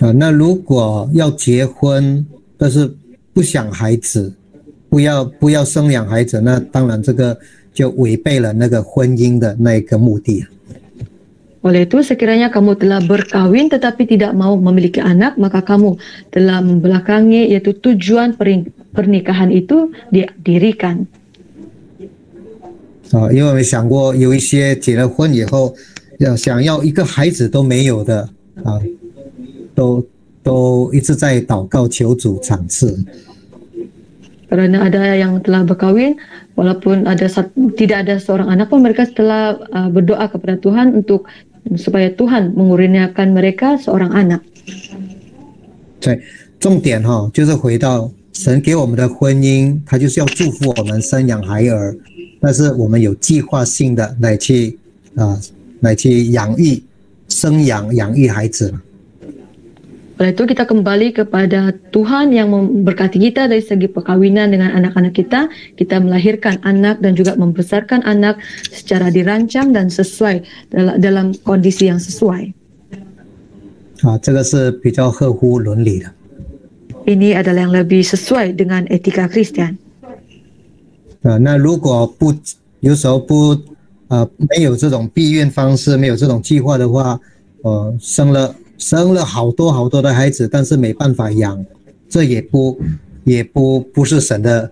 Speaker 3: 那如果要结婚，但是不想孩子，不要生养孩子，那当然这个就违背了那个婚姻的那个目的。
Speaker 2: Oleh itu, sekiranya kamu telah berkawin tetapi tidak mau memiliki anak, maka kamu telah membelakangi yaitu tujuan pernikahan itu didirikan.
Speaker 3: 因为我们想过有一些结了婚以后，想要一个孩子都没有的都一直在祷告求主赏赐。
Speaker 2: Karena ada yang telah berkawin, walaupun tidak ada seorang anak pun mereka telah berdoa kepada Tuhan supaya Tuhan mengurniakan mereka seorang anak.
Speaker 3: 对，重点就是回到神给我们的婚姻，他就是要祝福我们生养孩儿，但是我们有计划性的来去生养养育孩子。
Speaker 2: Oleh itu kita kembali kepada Tuhan yang memberkati kita dari segi perkawinan dengan anak-anak kita. Kita melahirkan anak dan juga membesarkan anak secara dirancang dan sesuai dalam kondisi yang sesuai.
Speaker 3: 这个是比较合乎伦理的。
Speaker 2: Ini adalah yang lebih sesuai dengan etika Kristen.
Speaker 3: 那如果有时候没有这种避孕方式，没有这种计划的话，生了好多的孩子，但是没办法养，这也不是神的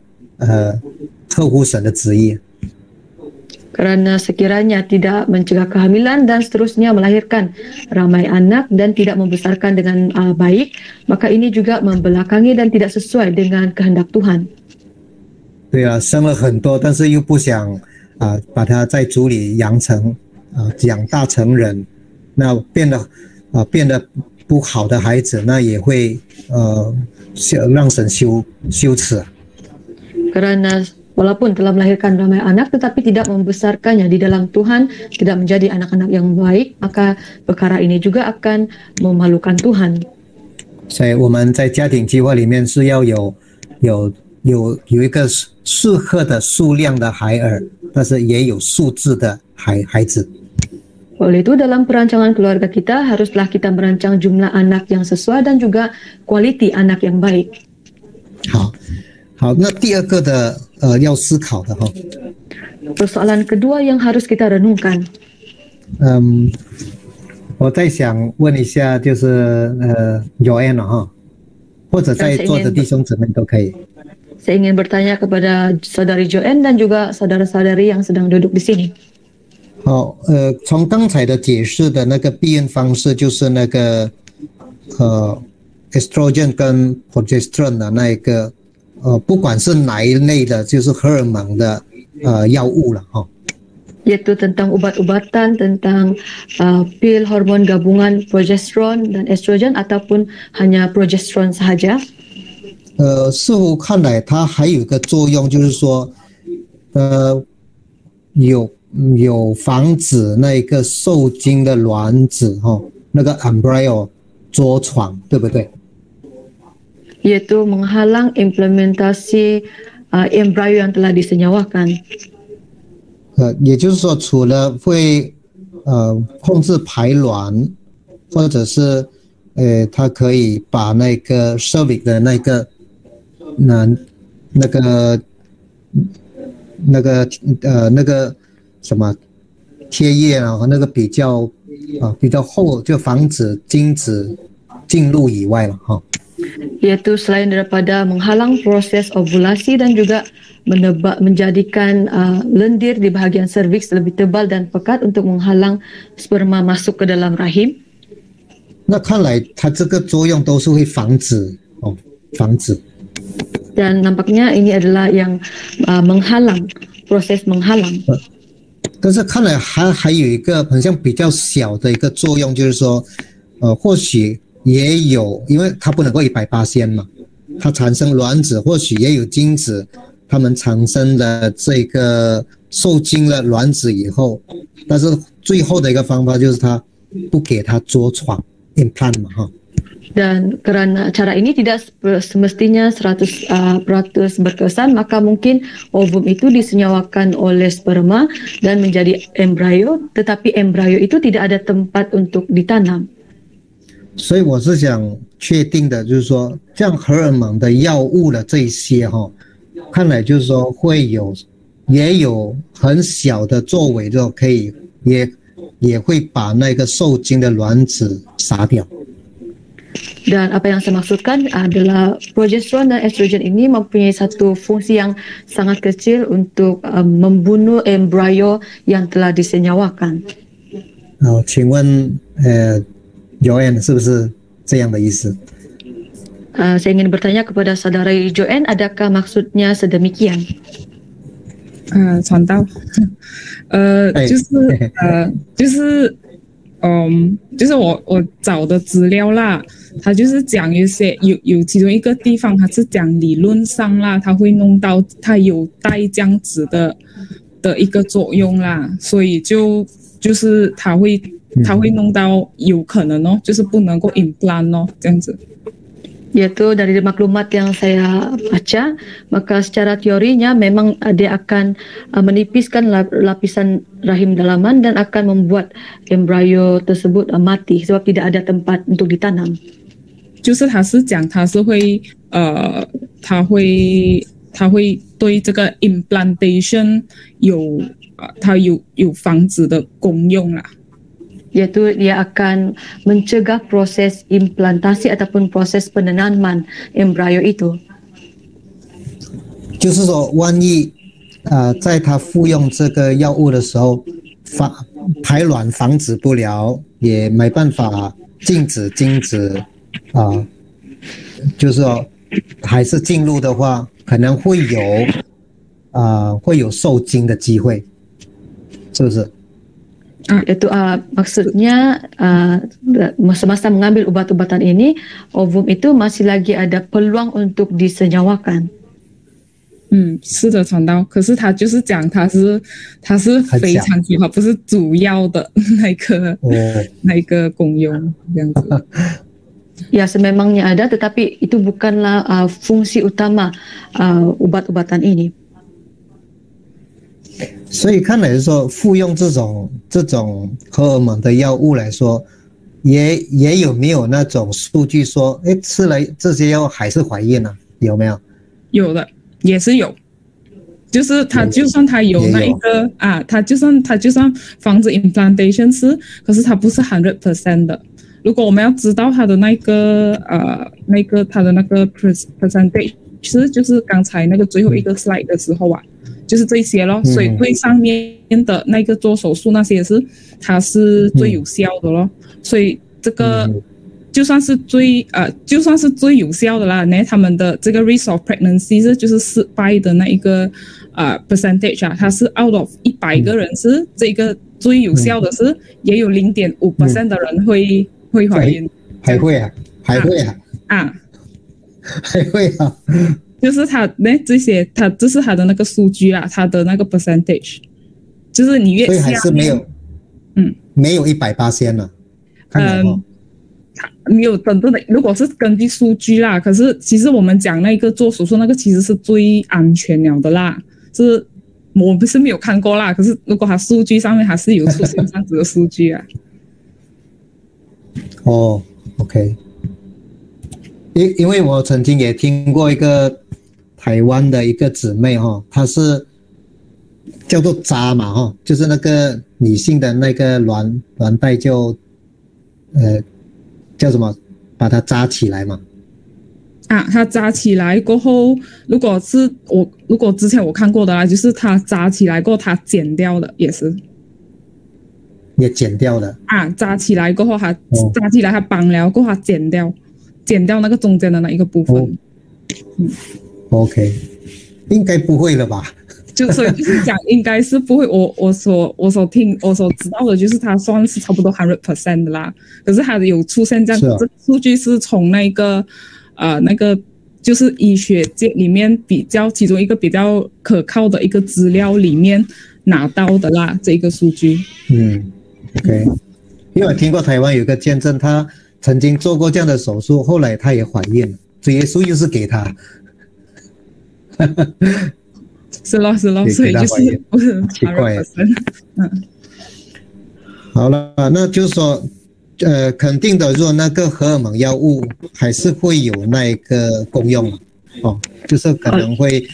Speaker 3: 合乎神的旨意。
Speaker 2: Karena sekiranya tidak mencegah kehamilan dan seterusnya melahirkan ramai anak dan tidak membesarkan dengan baik, maka ini juga membelakangi dan tidak sesuai dengan kehendak Tuhan.
Speaker 3: 对啊，生了很多，但是又不想把它在主里养大成人，那变得不好的孩子，那也会让神羞耻。
Speaker 2: Karena walaupun telah melahirkan ramai anak tetapi tidak membesarkannya di dalam Tuhan, tidak menjadi anak-anak yang baik, maka perkara ini juga akan memalukan Tuhan.
Speaker 3: 所以我们在家庭计划里面是要有一个适合的数量的孩儿，但是也有素质的孩子。
Speaker 2: Oleh itu dalam perancangan keluarga kita haruslah kita merancang jumlah anak yang sesuai dan juga quality anak yang baik.
Speaker 3: 好，那第二个的要思考的哈。
Speaker 2: Persoalan kedua yang harus kita renungkan.
Speaker 3: 我在想问一下，就是Joanne 哈，或者在座的弟兄姊妹都可以。
Speaker 2: Saya ingin bertanya kepada saudari Joanne dan juga saudara-saudari yang sedang duduk di sini.
Speaker 3: 好，从刚才的解释的那个避孕方式，就是那个estrogen 跟 progesterone 的那一个不管是哪一类的，就是荷尔蒙的药物了哈。
Speaker 2: Yaitu tentang obat-obatan, tentang pil hormon gabungan progesterone dan estrogen ataupun hanya progesterone sahaja.
Speaker 3: 似乎看来它还有一个作用，就是说有防止那个受精的卵子那个 embryo 着床，对不对？
Speaker 2: Yaitu menghalang implementasi embrio yang telah disenyawakan.
Speaker 3: 也就是说，除了会控制排卵，或者是它可以把那个 cervix 的那个那个什么贴液啊，和那个比较厚，就防止精子进入以外了哈。
Speaker 2: Yaitu selain daripada menghalang proses ovulasi dan juga menjadikan lendir di bahagian serviks lebih tebal dan pekat untuk menghalang sperma masuk ke dalam rahim.
Speaker 3: 那看来它这个作用都是会防止。
Speaker 2: Dan nampaknya ini adalah yang menghalang, proses menghalang.
Speaker 3: 但是看来还有一个好像比较小的一个作用，就是说，或许也有，因为它不能够100%嘛，它产生卵子，或许也有精子，它们产生了这个受精了卵子以后，但是最后的一个方法就是它不给它着床 implant 嘛哈。
Speaker 2: Dan karena cara ini tidak semestinya 100% berkesan, maka mungkin ovum itu disenyawakan oleh sperma dan menjadi embrio, tetapi embrio itu tidak ada tempat untuk ditanam.
Speaker 3: 所以我是想确定的，就是说，像荷尔蒙的药物的这一些看来就是说也有很小的作为，就可以也会把那个受精的卵子杀掉。
Speaker 2: Dan apa yang saya maksudkan adalah progesterone dan estrogen ini mempunyai satu fungsi yang sangat kecil untuk membunuh embrio yang telah disenyawakan.
Speaker 3: 好，请问Joanne 是不是这样的意思？
Speaker 2: Saya ingin bertanya kepada saudara Joanne, adakah maksudnya sedemikian?
Speaker 1: 传道，就是我找的资料啦，他就是讲有其中一个地方，他是讲理论上啦，他会弄到它有带这样子的一个作用啦，所以就是他会它会弄到有可能哦，就是不能够 implant 哦，这样子。
Speaker 2: Yaitu dari maklumat yang saya baca, maka secara teorinya memang dia akan menipiskan lapisan rahim dalaman dan akan membuat embrio tersebut mati sebab tidak ada tempat untuk ditanam.
Speaker 1: 就是他是讲他是会他会对这个 implantation 它有防止的功用啦。
Speaker 2: Yaitu dia akan mencegah proses implantasi ataupun proses penanaman embrio itu.
Speaker 3: 就是说，万一在他服用这个药物的时候，排卵防止不了，也没办法禁止精子就是说还是进入的话，可能会有受精的机会，是不是？
Speaker 2: Itu maksudnya semasa mengambil ubat-ubatan ini, ovum itu masih lagi ada peluang untuk disenyawakan.
Speaker 1: 是的，传道。可是他就是讲他是非常喜欢，不是主要的那个功用这样子。
Speaker 2: Ya, sememangnya ada, tetapi itu bukanlah fungsi utama ubat-ubatan ini.
Speaker 3: 所以看来说，服用这种荷尔蒙的药物来说，也有没有那种数据说，吃了这些药还是怀孕呢？有没有？
Speaker 1: 有的，也是有。就是他就算他有那一个他就算防止 implantation 是，可是他不是100% 的。如果我们要知道他的他的那个 percentage 就是刚才那个最后一个 slide 的时候就是这些咯，所以对上面的那个做手术那些也是，它是最有效的咯。所以这个就算是最有效的啦，他们的这个 risk of pregnancy 就是失败的那一个percentage它是 out of 100个人是这个最有效的是，也有0.5% 的人会怀孕，
Speaker 3: 还会啊。
Speaker 1: 就是这是他的那个数据啊，他的那个 percentage， 就是你越下面，
Speaker 3: 所以还是没有100%了。
Speaker 1: 没有真正的，如果是根据数据啦，可是其实我们讲那个做手术那个其实是最安全了的啦，是我不是没有看过啦，可是如果它数据上面还是有出现这样子的数据啊。
Speaker 3: OK。因为我曾经也听过一个台湾的一个姊妹她是叫做扎嘛就是那个女性的那个卵袋就叫什么，把它扎起来嘛。
Speaker 1: 它扎起来过后，如果之前我看过的啦，就是它扎起来过后它剪掉的也是。
Speaker 3: 也剪掉的。
Speaker 1: 扎起来过后它扎起来它绑了过后它剪掉那个中间的那一个部分。
Speaker 3: OK， 应该不会了吧？
Speaker 1: 所以就是讲应该是不会。我所知道的就是它算是差不多100% 的啦。可是它有出现这样，这数据是从那个就是医学界里面其中一个比较可靠的一个资料里面拿到的啦，这个数据。
Speaker 3: OK， 因为我听过台湾有个见证，他曾经做过这样的手术，后来他也怀孕了，主耶稣又是给他。
Speaker 1: 是咯，所以就是不是
Speaker 3: 奇怪。好了，那就是说，肯定的，如果那个荷尔蒙药物还是会有那个功用就是可能会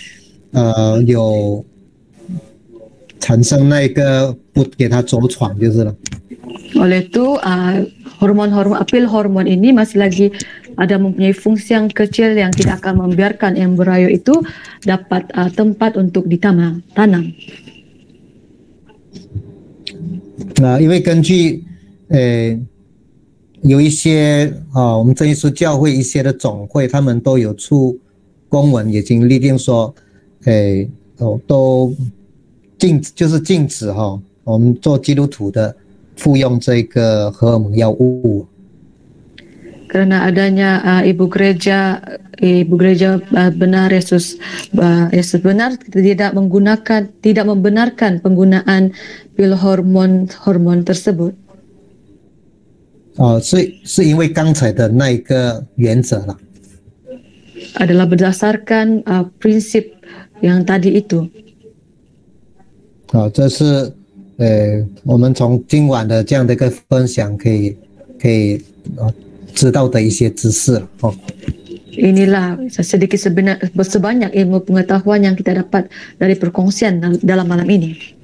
Speaker 3: 有产生那个不给它着床就是了。
Speaker 2: Oleh itu pil hormon ini masih lagi ada mempunyai fungsi yang kecil yang tidak akan membiarkan embrio itu dapat tempat untuk ditanam.
Speaker 3: 因为根据有一些我们真耶稣教会一些的总会，他们都有出公文，已经立定说都禁止我们做基督徒的服用这个荷尔蒙药物。
Speaker 2: Karena adanya ibu gereja benar Yesus benar tidak membenarkan penggunaan pil hormon tersebut.
Speaker 3: 是因为刚才的那一个原则了。
Speaker 2: adalah berdasarkan prinsip yang tadi itu.
Speaker 3: 这是我们从今晚的这样的一个分享可以知道的一些知识哦。
Speaker 2: Inilah sedikit sebanyak ilmu pengetahuan yang kita dapat dari perkongsian dalam malam ini.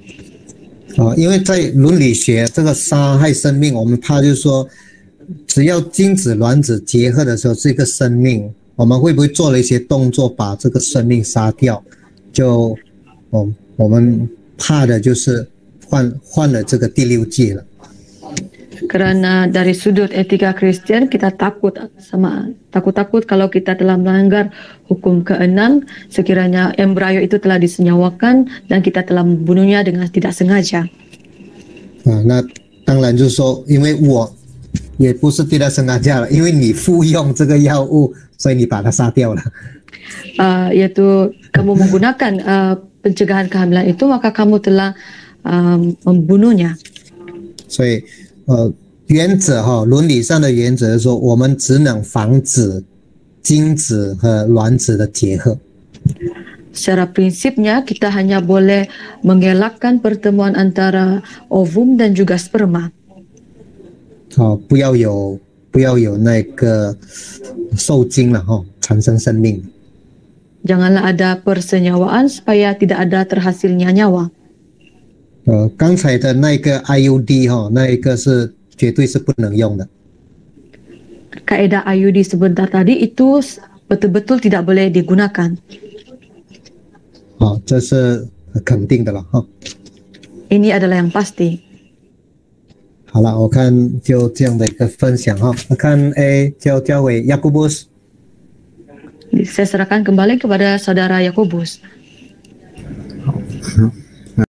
Speaker 3: 因为在伦理学这个杀害生命，我们怕就是说，只要精子卵子结合的时候是一个生命，我们会不会做了一些动作把这个生命杀掉？就我们怕的就是犯了这个第6戒了。
Speaker 2: Karena dari sudut etika Kristen kita takut kalau kita telah melanggar hukum ke-6 sekiranya embrio itu telah disenyawakan dan kita telah membunuhnya dengan tidak sengaja.
Speaker 3: 那当然就是说，因为我也不是tidak sengaja了，因为你服用这个药物，所以你把它杀掉了。
Speaker 2: yaitu kamu menggunakan pencegahan kehamilan itu maka kamu telah membunuhnya.
Speaker 3: 所以原则伦理上的原则是说，我们只能防止精子和卵子的结合。
Speaker 2: Secara prinsipnya kita hanya boleh mengelakkan pertemuan antara ovum dan juga sperma.
Speaker 3: 不要有那个受精了产生生命。
Speaker 2: Janganlah ada persenyawaan supaya tidak ada terhasilnya nyawa.
Speaker 3: 刚才的那个 IUD 那一个是绝对是不能用的。
Speaker 2: Kaedah IUD sebentar tadi itu betul-betul tidak boleh digunakan.
Speaker 3: 这是肯定的了
Speaker 2: Ini adalah yang pasti.
Speaker 3: 好了，我看就这样的一个分享我看交给 Yakobus。
Speaker 2: Saya serahkan kembali kepada saudara Yakobus.
Speaker 4: 好。